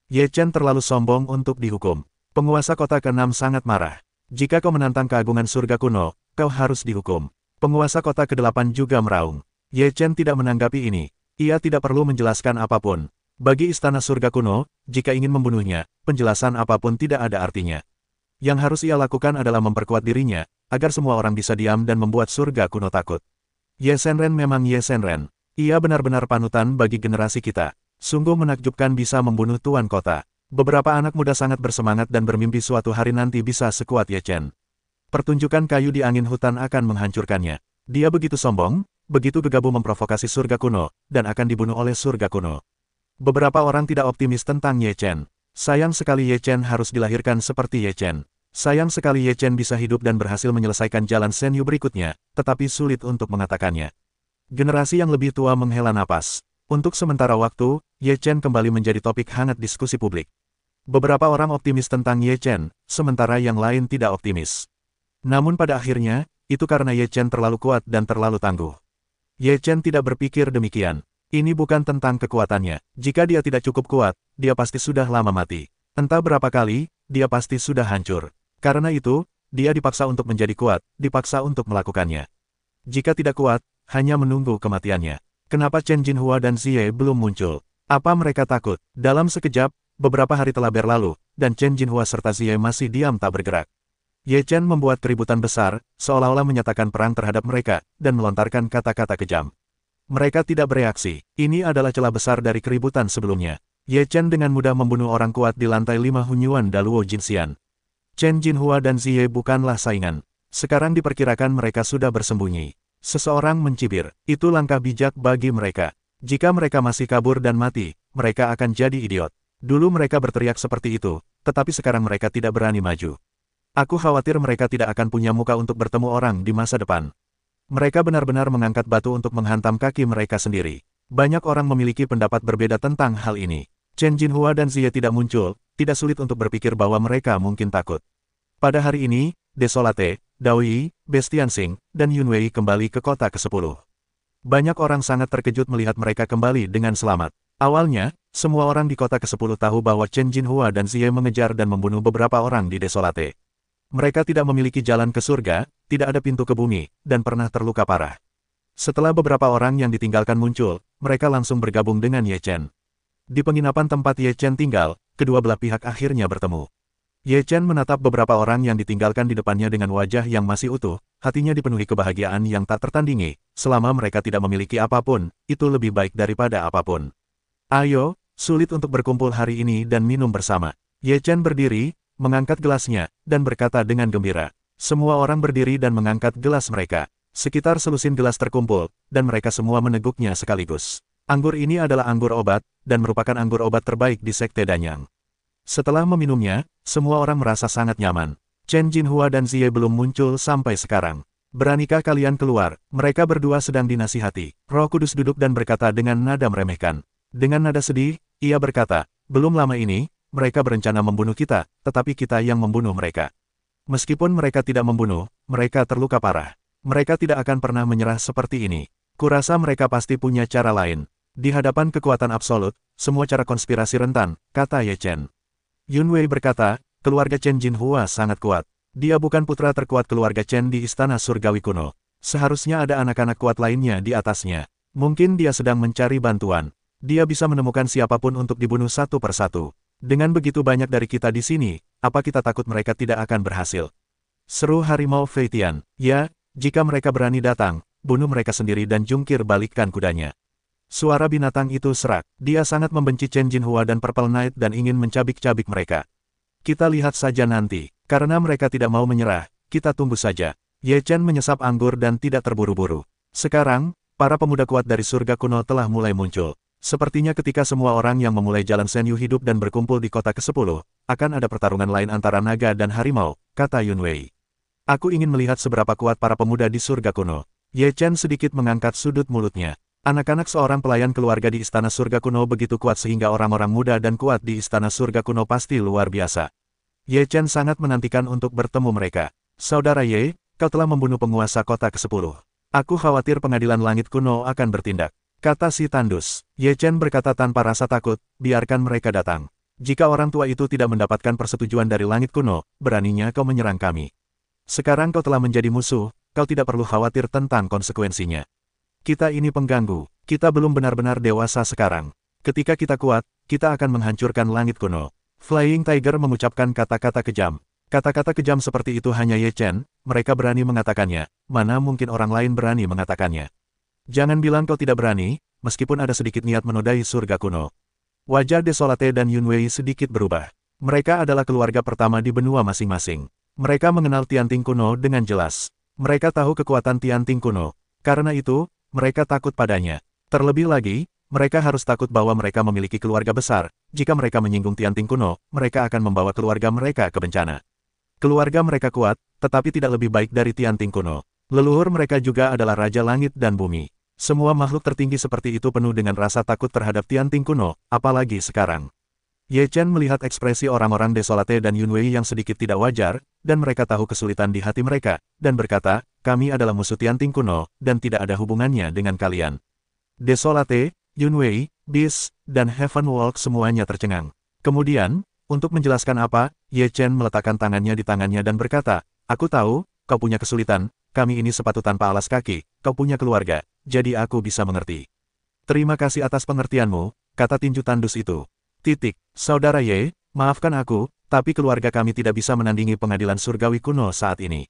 Ye Chen terlalu sombong untuk dihukum. Penguasa kota ke-6 sangat marah. Jika kau menantang keagungan surga kuno, kau harus dihukum. Penguasa kota ke-8 juga meraung. Ye Chen tidak menanggapi ini. Ia tidak perlu menjelaskan apapun. Bagi istana surga kuno, jika ingin membunuhnya, penjelasan apapun tidak ada artinya. Yang harus ia lakukan adalah memperkuat dirinya, agar semua orang bisa diam dan membuat surga kuno takut. Ye Shenren memang Ye Shenren. Ia benar-benar panutan bagi generasi kita. Sungguh menakjubkan bisa membunuh Tuan Kota. Beberapa anak muda sangat bersemangat dan bermimpi suatu hari nanti bisa sekuat Ye Chen. Pertunjukan kayu di angin hutan akan menghancurkannya. Dia begitu sombong, begitu gegabah memprovokasi surga kuno, dan akan dibunuh oleh surga kuno. Beberapa orang tidak optimis tentang Ye Chen. Sayang sekali Ye Chen harus dilahirkan seperti Ye Chen. Sayang sekali Ye Chen bisa hidup dan berhasil menyelesaikan jalan Senyu berikutnya, tetapi sulit untuk mengatakannya. Generasi yang lebih tua menghela napas. Untuk sementara waktu, Ye Chen kembali menjadi topik hangat diskusi publik. Beberapa orang optimis tentang Ye Chen, sementara yang lain tidak optimis. Namun pada akhirnya, itu karena Ye Chen terlalu kuat dan terlalu tangguh. Ye Chen tidak berpikir demikian. Ini bukan tentang kekuatannya. Jika dia tidak cukup kuat, dia pasti sudah lama mati. Entah berapa kali, dia pasti sudah hancur. Karena itu, dia dipaksa untuk menjadi kuat, dipaksa untuk melakukannya. Jika tidak kuat, hanya menunggu kematiannya. Kenapa Chen Jinhua dan Ziye belum muncul? Apa mereka takut? Dalam sekejap, Beberapa hari telah berlalu, dan Chen Jinhua serta Ziye masih diam tak bergerak. Ye Chen membuat keributan besar, seolah-olah menyatakan perang terhadap mereka, dan melontarkan kata-kata kejam. Mereka tidak bereaksi. Ini adalah celah besar dari keributan sebelumnya. Ye Chen dengan mudah membunuh orang kuat di lantai 5 Hunyuan Daluo Jinxian. Chen Jinhua dan Ziye bukanlah saingan. Sekarang diperkirakan mereka sudah bersembunyi. Seseorang mencibir, itu langkah bijak bagi mereka. Jika mereka masih kabur dan mati, mereka akan jadi idiot. Dulu mereka berteriak seperti itu, tetapi sekarang mereka tidak berani maju. Aku khawatir mereka tidak akan punya muka untuk bertemu orang di masa depan. Mereka benar-benar mengangkat batu untuk menghantam kaki mereka sendiri. Banyak orang memiliki pendapat berbeda tentang hal ini. Chen Jinhua dan Ziye tidak muncul, tidak sulit untuk berpikir bahwa mereka mungkin takut. Pada hari ini, Desolate, Dao Yi, Bestiansing, dan Yunwei kembali ke kota ke-10. Banyak orang sangat terkejut melihat mereka kembali dengan selamat. Awalnya, semua orang di kota ke-10 tahu bahwa Chen Jinhua dan Ziye mengejar dan membunuh beberapa orang di Desolate. Mereka tidak memiliki jalan ke surga, tidak ada pintu ke bumi, dan pernah terluka parah. Setelah beberapa orang yang ditinggalkan muncul, mereka langsung bergabung dengan Ye Chen. Di penginapan tempat Ye Chen tinggal, kedua belah pihak akhirnya bertemu. Ye Chen menatap beberapa orang yang ditinggalkan di depannya dengan wajah yang masih utuh, hatinya dipenuhi kebahagiaan yang tak tertandingi. Selama mereka tidak memiliki apapun, itu lebih baik daripada apapun. Ayo, sulit untuk berkumpul hari ini dan minum bersama. Ye Chen berdiri, mengangkat gelasnya, dan berkata dengan gembira. Semua orang berdiri dan mengangkat gelas mereka. Sekitar selusin gelas terkumpul, dan mereka semua meneguknya sekaligus. Anggur ini adalah anggur obat, dan merupakan anggur obat terbaik di Sekte Danyang. Setelah meminumnya, semua orang merasa sangat nyaman. Chen Jinhua dan Ziye belum muncul sampai sekarang. Beranikah kalian keluar? Mereka berdua sedang dinasihati. Roh Kudus duduk dan berkata dengan nada meremehkan. Dengan nada sedih, ia berkata, belum lama ini, mereka berencana membunuh kita, tetapi kita yang membunuh mereka. Meskipun mereka tidak membunuh, mereka terluka parah. Mereka tidak akan pernah menyerah seperti ini. Kurasa mereka pasti punya cara lain. Di hadapan kekuatan absolut, semua cara konspirasi rentan, kata Ye Chen. Yunwei berkata, keluarga Chen Jinhua sangat kuat. Dia bukan putra terkuat keluarga Chen di Istana Surgawi kuno. Seharusnya ada anak-anak kuat lainnya di atasnya. Mungkin dia sedang mencari bantuan. Dia bisa menemukan siapapun untuk dibunuh satu persatu. Dengan begitu banyak dari kita di sini, apa kita takut mereka tidak akan berhasil? Seru harimau Feitian. Ya, jika mereka berani datang, bunuh mereka sendiri dan jungkir balikkan kudanya. Suara binatang itu serak. Dia sangat membenci Chen Jinhua dan Purple Knight dan ingin mencabik-cabik mereka. Kita lihat saja nanti. Karena mereka tidak mau menyerah, kita tunggu saja. Ye Chen menyesap anggur dan tidak terburu-buru. Sekarang, para pemuda kuat dari surga kuno telah mulai muncul. Sepertinya ketika semua orang yang memulai jalan Senyu hidup dan berkumpul di kota ke-10, akan ada pertarungan lain antara naga dan harimau, kata Yunwei. Aku ingin melihat seberapa kuat para pemuda di surga kuno. Ye Chen sedikit mengangkat sudut mulutnya. Anak-anak seorang pelayan keluarga di Istana Surga Kuno begitu kuat sehingga orang-orang muda dan kuat di Istana Surga Kuno pasti luar biasa. Ye Chen sangat menantikan untuk bertemu mereka. Saudara Ye, kau telah membunuh penguasa kota ke-10. Aku khawatir pengadilan langit kuno akan bertindak. Kata si tandus. Ye Chen berkata tanpa rasa takut, biarkan mereka datang. Jika orang tua itu tidak mendapatkan persetujuan dari langit kuno, beraninya kau menyerang kami. Sekarang kau telah menjadi musuh, kau tidak perlu khawatir tentang konsekuensinya. Kita ini pengganggu, kita belum benar-benar dewasa sekarang. Ketika kita kuat, kita akan menghancurkan langit kuno. Flying Tiger mengucapkan kata-kata kejam. Kata-kata kejam seperti itu hanya Ye Chen, mereka berani mengatakannya, mana mungkin orang lain berani mengatakannya. Jangan bilang kau tidak berani, meskipun ada sedikit niat menodai surga kuno. Wajah Desolate dan Yunwei sedikit berubah. Mereka adalah keluarga pertama di benua masing-masing. Mereka mengenal Tianting kuno dengan jelas. Mereka tahu kekuatan Tianting kuno. Karena itu, mereka takut padanya. Terlebih lagi, mereka harus takut bahwa mereka memiliki keluarga besar. Jika mereka menyinggung Tianting kuno, mereka akan membawa keluarga mereka ke bencana. Keluarga mereka kuat, tetapi tidak lebih baik dari Tianting kuno. Leluhur mereka juga adalah Raja Langit dan Bumi. Semua makhluk tertinggi seperti itu penuh dengan rasa takut terhadap Tianting kuno, apalagi sekarang. Ye Chen melihat ekspresi orang-orang Desolate dan Yunwei yang sedikit tidak wajar, dan mereka tahu kesulitan di hati mereka, dan berkata, kami adalah musuh Tianting kuno, dan tidak ada hubungannya dengan kalian. Desolate, Yunwei, Beast, dan Heaven Walk semuanya tercengang. Kemudian, untuk menjelaskan apa, Ye Chen meletakkan tangannya di tangannya dan berkata, aku tahu, kau punya kesulitan, kami ini sepatu tanpa alas kaki, kau punya keluarga, jadi aku bisa mengerti. Terima kasih atas pengertianmu, kata tinju tandus itu. Saudara Ye, maafkan aku, tapi keluarga kami tidak bisa menandingi pengadilan surgawi kuno saat ini.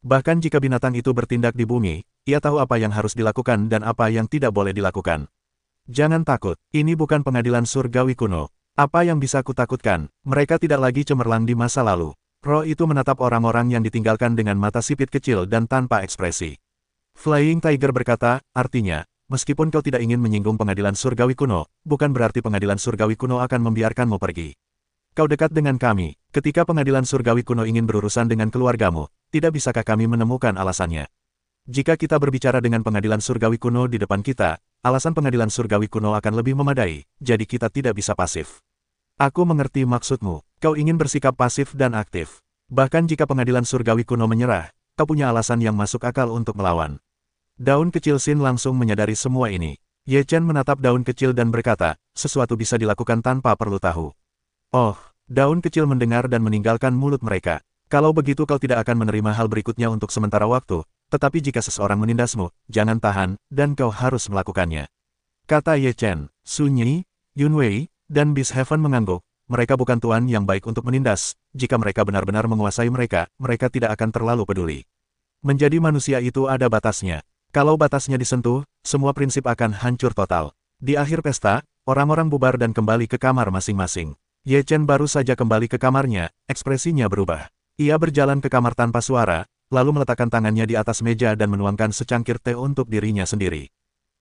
Bahkan jika binatang itu bertindak di bumi, ia tahu apa yang harus dilakukan dan apa yang tidak boleh dilakukan. Jangan takut, ini bukan pengadilan surgawi kuno. Apa yang bisa kutakutkan? Mereka tidak lagi cemerlang di masa lalu. Roh itu menatap orang-orang yang ditinggalkan dengan mata sipit kecil dan tanpa ekspresi. Flying Tiger berkata, artinya, meskipun kau tidak ingin menyinggung pengadilan surgawi kuno, bukan berarti pengadilan surgawi kuno akan membiarkanmu pergi. Kau dekat dengan kami, ketika pengadilan surgawi kuno ingin berurusan dengan keluargamu, tidak bisakah kami menemukan alasannya? Jika kita berbicara dengan pengadilan surgawi kuno di depan kita, alasan pengadilan surgawi kuno akan lebih memadai, jadi kita tidak bisa pasif. Aku mengerti maksudmu, kau ingin bersikap pasif dan aktif. Bahkan jika pengadilan surgawi kuno menyerah, kau punya alasan yang masuk akal untuk melawan. Daun kecil Sin langsung menyadari semua ini. Ye Chen menatap daun kecil dan berkata, sesuatu bisa dilakukan tanpa perlu tahu. Oh, daun kecil mendengar dan meninggalkan mulut mereka. Kalau begitu kau tidak akan menerima hal berikutnya untuk sementara waktu, tetapi jika seseorang menindasmu, jangan tahan, dan kau harus melakukannya. Kata Ye Chen, Sun Yi, Yun Wei, dan Beast Heaven mengangguk, mereka bukan tuan yang baik untuk menindas, jika mereka benar-benar menguasai mereka, mereka tidak akan terlalu peduli. Menjadi manusia itu ada batasnya. Kalau batasnya disentuh, semua prinsip akan hancur total. Di akhir pesta, orang-orang bubar dan kembali ke kamar masing-masing. Ye Chen baru saja kembali ke kamarnya, ekspresinya berubah. Ia berjalan ke kamar tanpa suara, lalu meletakkan tangannya di atas meja dan menuangkan secangkir teh untuk dirinya sendiri.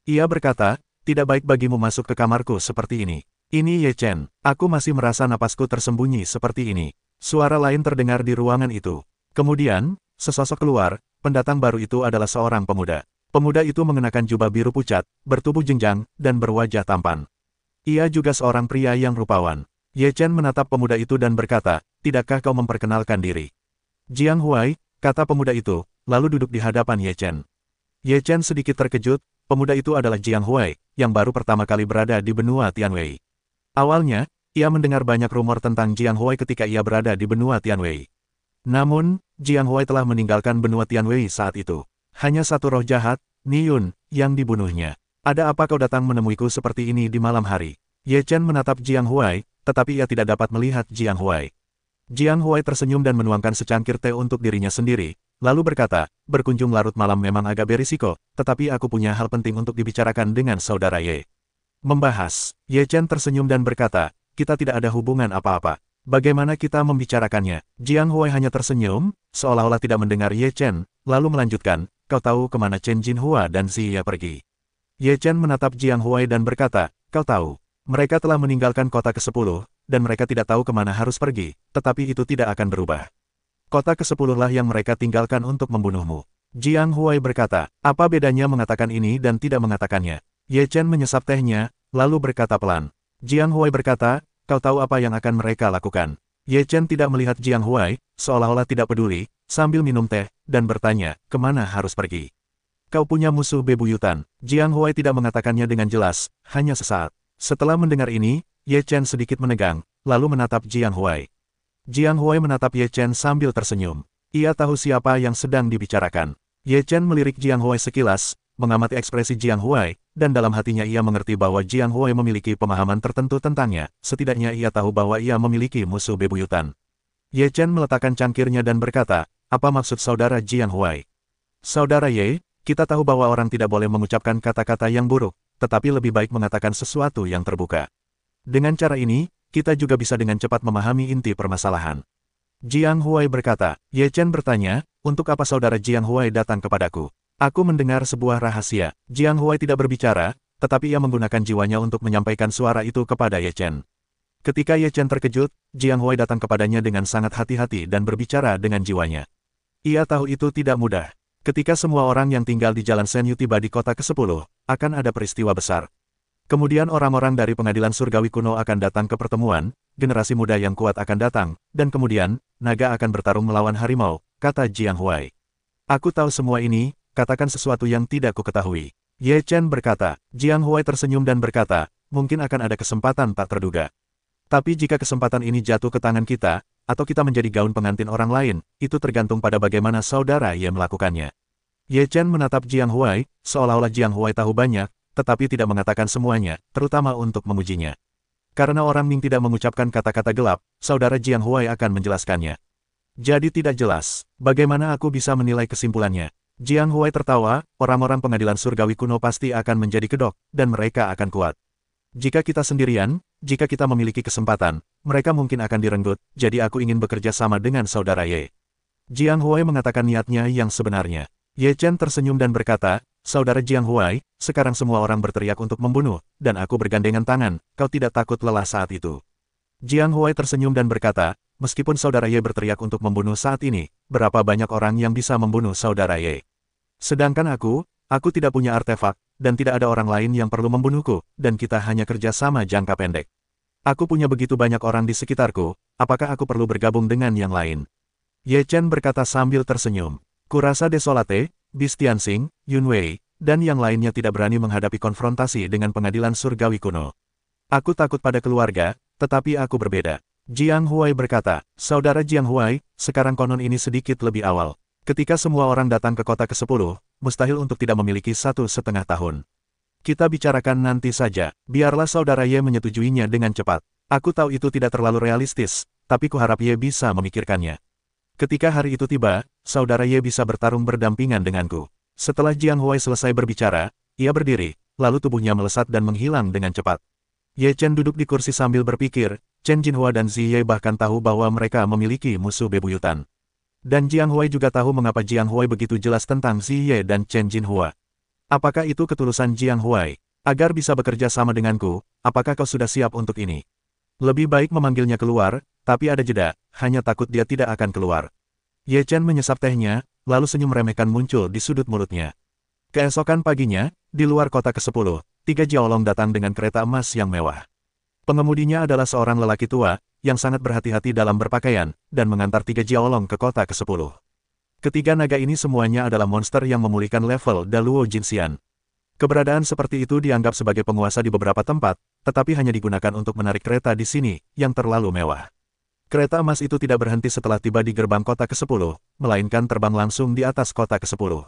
Ia berkata, tidak baik bagimu masuk ke kamarku seperti ini. Ini Ye Chen, aku masih merasa napasku tersembunyi seperti ini. Suara lain terdengar di ruangan itu. Kemudian, sesosok keluar, pendatang baru itu adalah seorang pemuda. Pemuda itu mengenakan jubah biru pucat, bertubuh jenjang, dan berwajah tampan. Ia juga seorang pria yang rupawan. Ye Chen menatap pemuda itu dan berkata, tidakkah kau memperkenalkan diri? Jiang Huai, kata pemuda itu, lalu duduk di hadapan Ye Chen. Ye Chen sedikit terkejut, pemuda itu adalah Jiang Huai, yang baru pertama kali berada di benua Tianwei. Awalnya, ia mendengar banyak rumor tentang Jiang Huai ketika ia berada di benua Tianwei. Namun, Jiang Huai telah meninggalkan benua Tianwei saat itu. Hanya satu roh jahat, Niyun, yang dibunuhnya. Ada apa kau datang menemuiku seperti ini di malam hari? Ye Chen menatap Jiang Huai, tetapi ia tidak dapat melihat Jiang Huai. Jiang Huai tersenyum dan menuangkan secangkir teh untuk dirinya sendiri, lalu berkata, berkunjung larut malam memang agak berisiko, tetapi aku punya hal penting untuk dibicarakan dengan saudara Ye. Membahas, Ye Chen tersenyum dan berkata, kita tidak ada hubungan apa-apa. Bagaimana kita membicarakannya? Jiang Huai hanya tersenyum, seolah-olah tidak mendengar Ye Chen, lalu melanjutkan, kau tahu kemana Chen Jinhua dan Xia pergi. Ye Chen menatap Jiang Huai dan berkata, kau tahu, mereka telah meninggalkan kota ke-10, dan mereka tidak tahu kemana harus pergi, tetapi itu tidak akan berubah. Kota ke-10 lah yang mereka tinggalkan untuk membunuhmu. Jiang Huai berkata, apa bedanya mengatakan ini dan tidak mengatakannya? Ye Chen menyesap tehnya, lalu berkata pelan. Jiang Huai berkata, kau tahu apa yang akan mereka lakukan. Ye Chen tidak melihat Jiang Huai, seolah-olah tidak peduli, sambil minum teh, dan bertanya, kemana harus pergi? Kau punya musuh bebuyutan. Jiang Huai tidak mengatakannya dengan jelas, hanya sesaat. Setelah mendengar ini, Ye Chen sedikit menegang, lalu menatap Jiang Huai. Jiang Huai menatap Ye Chen sambil tersenyum. Ia tahu siapa yang sedang dibicarakan. Ye Chen melirik Jiang Huai sekilas, mengamati ekspresi Jiang Huai, dan dalam hatinya ia mengerti bahwa Jiang Huai memiliki pemahaman tertentu tentangnya, setidaknya ia tahu bahwa ia memiliki musuh bebuyutan. Ye Chen meletakkan cangkirnya dan berkata, apa maksud saudara Jiang Huai? Saudara Ye, kita tahu bahwa orang tidak boleh mengucapkan kata-kata yang buruk, tetapi lebih baik mengatakan sesuatu yang terbuka. Dengan cara ini, kita juga bisa dengan cepat memahami inti permasalahan. Jiang Huai berkata, Ye Chen bertanya, untuk apa saudara Jiang Huai datang kepadaku? Aku mendengar sebuah rahasia. Jiang Huai tidak berbicara, tetapi ia menggunakan jiwanya untuk menyampaikan suara itu kepada Ye Chen. Ketika Ye Chen terkejut, Jiang Huai datang kepadanya dengan sangat hati-hati dan berbicara dengan jiwanya. Ia tahu itu tidak mudah. Ketika semua orang yang tinggal di Jalan Senyu tiba di kota ke-10, akan ada peristiwa besar. Kemudian orang-orang dari pengadilan surgawi kuno akan datang ke pertemuan, generasi muda yang kuat akan datang, dan kemudian, naga akan bertarung melawan harimau, kata Jiang Huai. Aku tahu semua ini, katakan sesuatu yang tidak kuketahui. Ye Chen berkata. Jiang Huai tersenyum dan berkata, mungkin akan ada kesempatan tak terduga. Tapi jika kesempatan ini jatuh ke tangan kita, atau kita menjadi gaun pengantin orang lain, itu tergantung pada bagaimana saudara Ye melakukannya. Ye Chen menatap Jiang Huai, seolah-olah Jiang Huai tahu banyak, tetapi tidak mengatakan semuanya, terutama untuk memujinya. Karena orang Ming tidak mengucapkan kata-kata gelap, saudara Jiang Huai akan menjelaskannya. Jadi tidak jelas. Bagaimana aku bisa menilai kesimpulannya? Jiang Huai tertawa, orang-orang pengadilan surgawi kuno pasti akan menjadi kedok, dan mereka akan kuat. Jika kita sendirian, jika kita memiliki kesempatan, mereka mungkin akan direnggut, jadi aku ingin bekerja sama dengan saudara Ye. Jiang Huai mengatakan niatnya yang sebenarnya. Ye Chen tersenyum dan berkata, saudara Jiang Huai, sekarang semua orang berteriak untuk membunuh, dan aku bergandengan tangan, kau tidak takut lelah saat itu. Jiang Huai tersenyum dan berkata, meskipun saudara Ye berteriak untuk membunuh saat ini, berapa banyak orang yang bisa membunuh saudara Ye? Sedangkan aku tidak punya artefak, dan tidak ada orang lain yang perlu membunuhku, dan kita hanya kerja sama jangka pendek. Aku punya begitu banyak orang di sekitarku, apakah aku perlu bergabung dengan yang lain? Ye Chen berkata sambil tersenyum. Kurasa Desolate, Bistiansing, Yun Wei, dan yang lainnya tidak berani menghadapi konfrontasi dengan pengadilan surgawi kuno. Aku takut pada keluarga, tetapi aku berbeda. Jiang Huai berkata, saudara Jiang Huai, sekarang konon ini sedikit lebih awal. Ketika semua orang datang ke kota ke-10, mustahil untuk tidak memiliki 1,5 tahun. Kita bicarakan nanti saja, biarlah saudara Ye menyetujuinya dengan cepat. Aku tahu itu tidak terlalu realistis, tapi kuharap Ye bisa memikirkannya. Ketika hari itu tiba, saudara Ye bisa bertarung berdampingan denganku. Setelah Jiang Huai selesai berbicara, ia berdiri, lalu tubuhnya melesat dan menghilang dengan cepat. Ye Chen duduk di kursi sambil berpikir, Chen Jinhua dan Zi Ye bahkan tahu bahwa mereka memiliki musuh bebuyutan. Dan Jiang Huai juga tahu mengapa Jiang Huai begitu jelas tentang Zi Ye dan Chen Jinhua. Apakah itu ketulusan Jiang Huai? Agar bisa bekerja sama denganku, apakah kau sudah siap untuk ini? Lebih baik memanggilnya keluar, tapi ada jeda, hanya takut dia tidak akan keluar. Ye Chen menyesap tehnya, lalu senyum meremehkan muncul di sudut mulutnya. Keesokan paginya, di luar kota ke-10, 3 Jiaolong datang dengan kereta emas yang mewah. Pengemudinya adalah seorang lelaki tua, yang sangat berhati-hati dalam berpakaian, dan mengantar 3 Jiaolong ke kota ke-10. Ketiga naga ini semuanya adalah monster yang memulihkan level Daluo Jinxian. Keberadaan seperti itu dianggap sebagai penguasa di beberapa tempat, tetapi hanya digunakan untuk menarik kereta di sini, yang terlalu mewah. Kereta emas itu tidak berhenti setelah tiba di gerbang kota ke-10, melainkan terbang langsung di atas kota ke-10.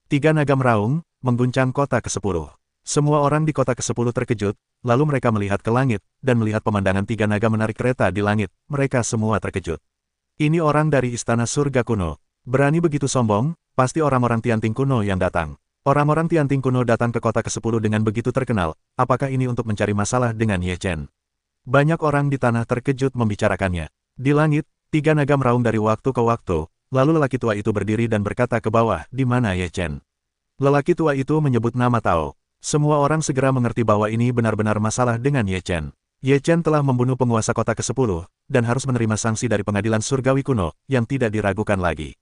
3 naga meraung, mengguncang kota ke-10. Semua orang di kota ke-10 terkejut, lalu mereka melihat ke langit, dan melihat pemandangan 3 naga menarik kereta di langit, mereka semua terkejut. Ini orang dari Istana Surga Kuno. Berani begitu sombong, pasti orang-orang Tianting kuno yang datang. Orang-orang Tianting kuno datang ke kota ke-10 dengan begitu terkenal, apakah ini untuk mencari masalah dengan Ye Chen? Banyak orang di tanah terkejut membicarakannya. Di langit, 3 naga meraung dari waktu ke waktu, lalu lelaki tua itu berdiri dan berkata ke bawah, di mana Ye Chen? Lelaki tua itu menyebut nama Tao. Semua orang segera mengerti bahwa ini benar-benar masalah dengan Ye Chen. Ye Chen telah membunuh penguasa kota ke-10, dan harus menerima sanksi dari pengadilan surgawi kuno, yang tidak diragukan lagi.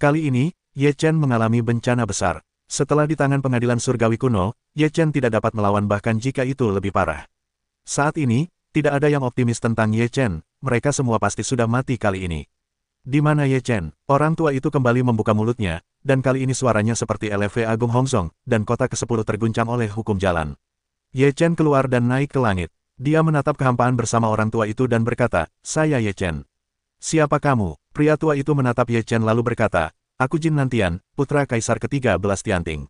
Kali ini, Ye Chen mengalami bencana besar. Setelah di tangan pengadilan surgawi kuno, Ye Chen tidak dapat melawan bahkan jika itu lebih parah. Saat ini, tidak ada yang optimis tentang Ye Chen, mereka semua pasti sudah mati kali ini. Di mana Ye Chen? Orang tua itu kembali membuka mulutnya, dan kali ini suaranya seperti LV Agung Hongzong, dan kota ke-10 terguncang oleh hukum jalan. Ye Chen keluar dan naik ke langit. Dia menatap kehampaan bersama orang tua itu dan berkata, saya Ye Chen. Siapa kamu? Pria tua itu menatap Ye Chen lalu berkata, aku Jin Nantian, putra kaisar ke-13 Tianting.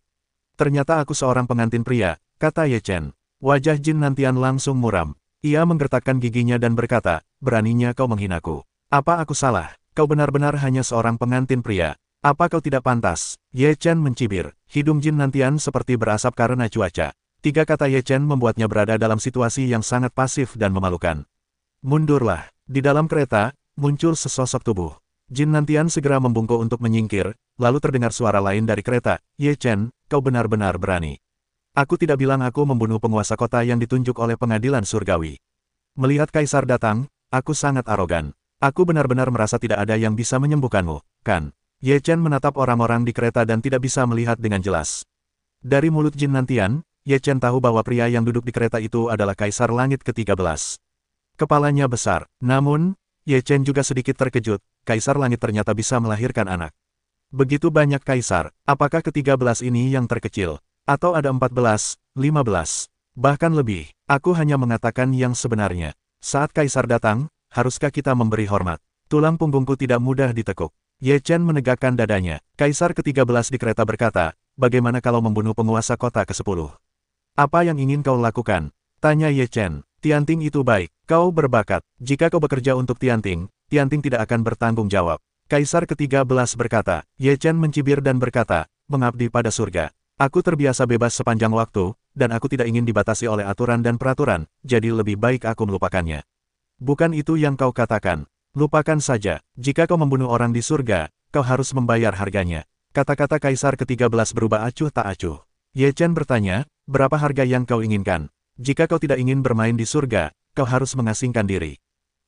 Ternyata aku seorang pengantin pria, kata Ye Chen. Wajah Jin Nantian langsung muram. Ia menggertakkan giginya dan berkata, beraninya kau menghinaku. Apa aku salah? Kau benar-benar hanya seorang pengantin pria. Apa kau tidak pantas? Ye Chen mencibir. Hidung Jin Nantian seperti berasap karena cuaca. 3 kata Ye Chen membuatnya berada dalam situasi yang sangat pasif dan memalukan. Mundurlah. Di dalam kereta, muncul sesosok tubuh. Jin Nantian segera membungkuk untuk menyingkir, lalu terdengar suara lain dari kereta. Ye Chen, kau benar-benar berani. Aku tidak bilang aku membunuh penguasa kota yang ditunjuk oleh pengadilan surgawi. Melihat kaisar datang, aku sangat arogan. Aku benar-benar merasa tidak ada yang bisa menyembuhkanmu, kan? Ye Chen menatap orang-orang di kereta dan tidak bisa melihat dengan jelas. Dari mulut Jin Nantian, Ye Chen tahu bahwa pria yang duduk di kereta itu adalah Kaisar Langit ke-13. Kepalanya besar, namun, Ye Chen juga sedikit terkejut, Kaisar Langit ternyata bisa melahirkan anak. Begitu banyak kaisar, apakah ke-13 ini yang terkecil? Atau ada 14, 15, bahkan lebih. Aku hanya mengatakan yang sebenarnya. Saat kaisar datang, haruskah kita memberi hormat? Tulang punggungku tidak mudah ditekuk. Ye Chen menegakkan dadanya. Kaisar ke-13 di kereta berkata, bagaimana kalau membunuh penguasa kota ke-10? Apa yang ingin kau lakukan? Tanya Ye Chen. Tianting itu baik. Kau berbakat. Jika kau bekerja untuk Tianting, Tianting tidak akan bertanggung jawab. Kaisar ke-13 berkata. Ye Chen mencibir dan berkata, mengabdi pada surga. Aku terbiasa bebas sepanjang waktu, dan aku tidak ingin dibatasi oleh aturan dan peraturan, jadi lebih baik aku melupakannya. Bukan itu yang kau katakan. Lupakan saja. Jika kau membunuh orang di surga, kau harus membayar harganya. Kata-kata Kaisar ke-13 berubah acuh tak acuh. Ye Chen bertanya, berapa harga yang kau inginkan? Jika kau tidak ingin bermain di surga, kau harus mengasingkan diri.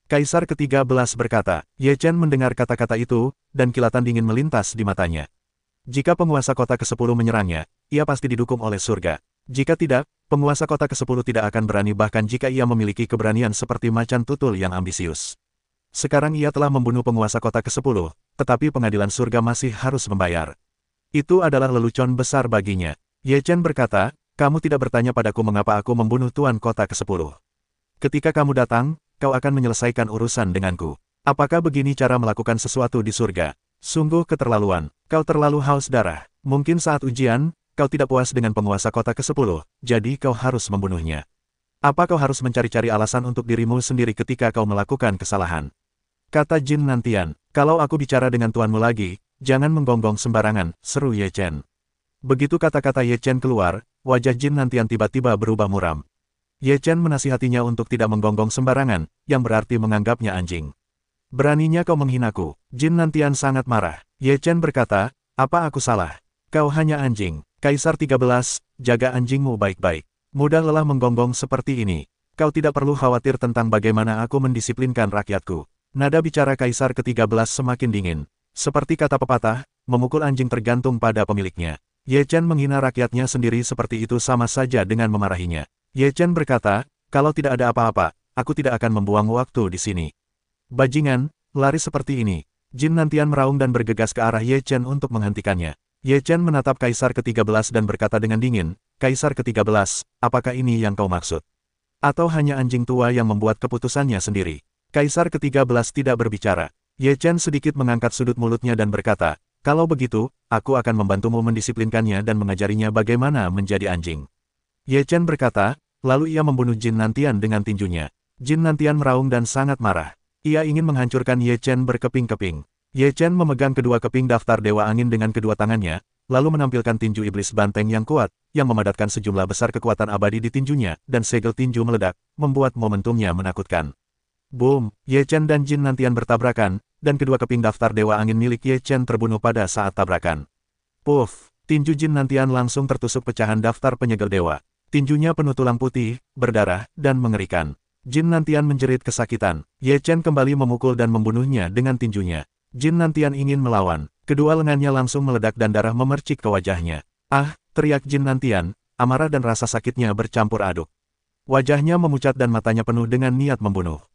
Kaisar ke-13 berkata. Ye Chen mendengar kata-kata itu, dan kilatan dingin melintas di matanya. Jika penguasa kota ke-10 menyerangnya, ia pasti didukung oleh surga. Jika tidak, penguasa kota ke-10 tidak akan berani bahkan jika ia memiliki keberanian seperti macan tutul yang ambisius. Sekarang ia telah membunuh penguasa kota ke-10, tetapi pengadilan surga masih harus membayar. Itu adalah lelucon besar baginya. Ye Chen berkata, kamu tidak bertanya padaku mengapa aku membunuh tuan kota ke-10. Ketika kamu datang, kau akan menyelesaikan urusan denganku. Apakah begini cara melakukan sesuatu di surga? Sungguh keterlaluan. Kau terlalu haus darah. Mungkin saat ujian, kau tidak puas dengan penguasa kota ke-10, jadi kau harus membunuhnya. Apa kau harus mencari-cari alasan untuk dirimu sendiri ketika kau melakukan kesalahan? Kata Jin Nantian, kalau aku bicara dengan tuanmu lagi, jangan menggonggong sembarangan, seru Ye Chen. Begitu kata-kata Ye Chen keluar, wajah Jin Nantian tiba-tiba berubah muram. Ye Chen menasihatinya untuk tidak menggonggong sembarangan, yang berarti menganggapnya anjing. Beraninya kau menghinaku. Jin Nantian sangat marah. Ye Chen berkata, apa aku salah? Kau hanya anjing. Kaisar 13, jaga anjingmu baik-baik. Mudah lelah menggonggong seperti ini. Kau tidak perlu khawatir tentang bagaimana aku mendisiplinkan rakyatku. Nada bicara Kaisar ke-13 semakin dingin. Seperti kata pepatah, memukul anjing tergantung pada pemiliknya. Ye Chen menghina rakyatnya sendiri seperti itu sama saja dengan memarahinya. Ye Chen berkata, kalau tidak ada apa-apa, aku tidak akan membuang waktu di sini. Bajingan, lari seperti ini. Jin Nantian meraung dan bergegas ke arah Ye Chen untuk menghentikannya. Ye Chen menatap Kaisar ke-13 dan berkata dengan dingin, Kaisar ke-13, apakah ini yang kau maksud? Atau hanya anjing tua yang membuat keputusannya sendiri? Kaisar ke-13 tidak berbicara. Ye Chen sedikit mengangkat sudut mulutnya dan berkata, kalau begitu, aku akan membantumu mendisiplinkannya dan mengajarinya bagaimana menjadi anjing. Ye Chen berkata, lalu ia membunuh Jin Nantian dengan tinjunya. Jin Nantian meraung dan sangat marah. Ia ingin menghancurkan Ye Chen berkeping-keping. Ye Chen memegang kedua keping daftar Dewa Angin dengan kedua tangannya, lalu menampilkan tinju iblis banteng yang kuat, yang memadatkan sejumlah besar kekuatan abadi di tinjunya, dan segel tinju meledak, membuat momentumnya menakutkan. Boom! Ye Chen dan Jin Nantian bertabrakan, dan kedua keping daftar Dewa Angin milik Ye Chen terbunuh pada saat tabrakan. Puff! Tinju Jin Nantian langsung tertusuk pecahan daftar penyegel dewa. Tinjunya penuh tulang putih, berdarah, dan mengerikan. Jin Nantian menjerit kesakitan. Ye Chen kembali memukul dan membunuhnya dengan tinjunya. Jin Nantian ingin melawan. Kedua lengannya langsung meledak dan darah memercik ke wajahnya. Ah, teriak Jin Nantian, amarah dan rasa sakitnya bercampur aduk. Wajahnya memucat dan matanya penuh dengan niat membunuh.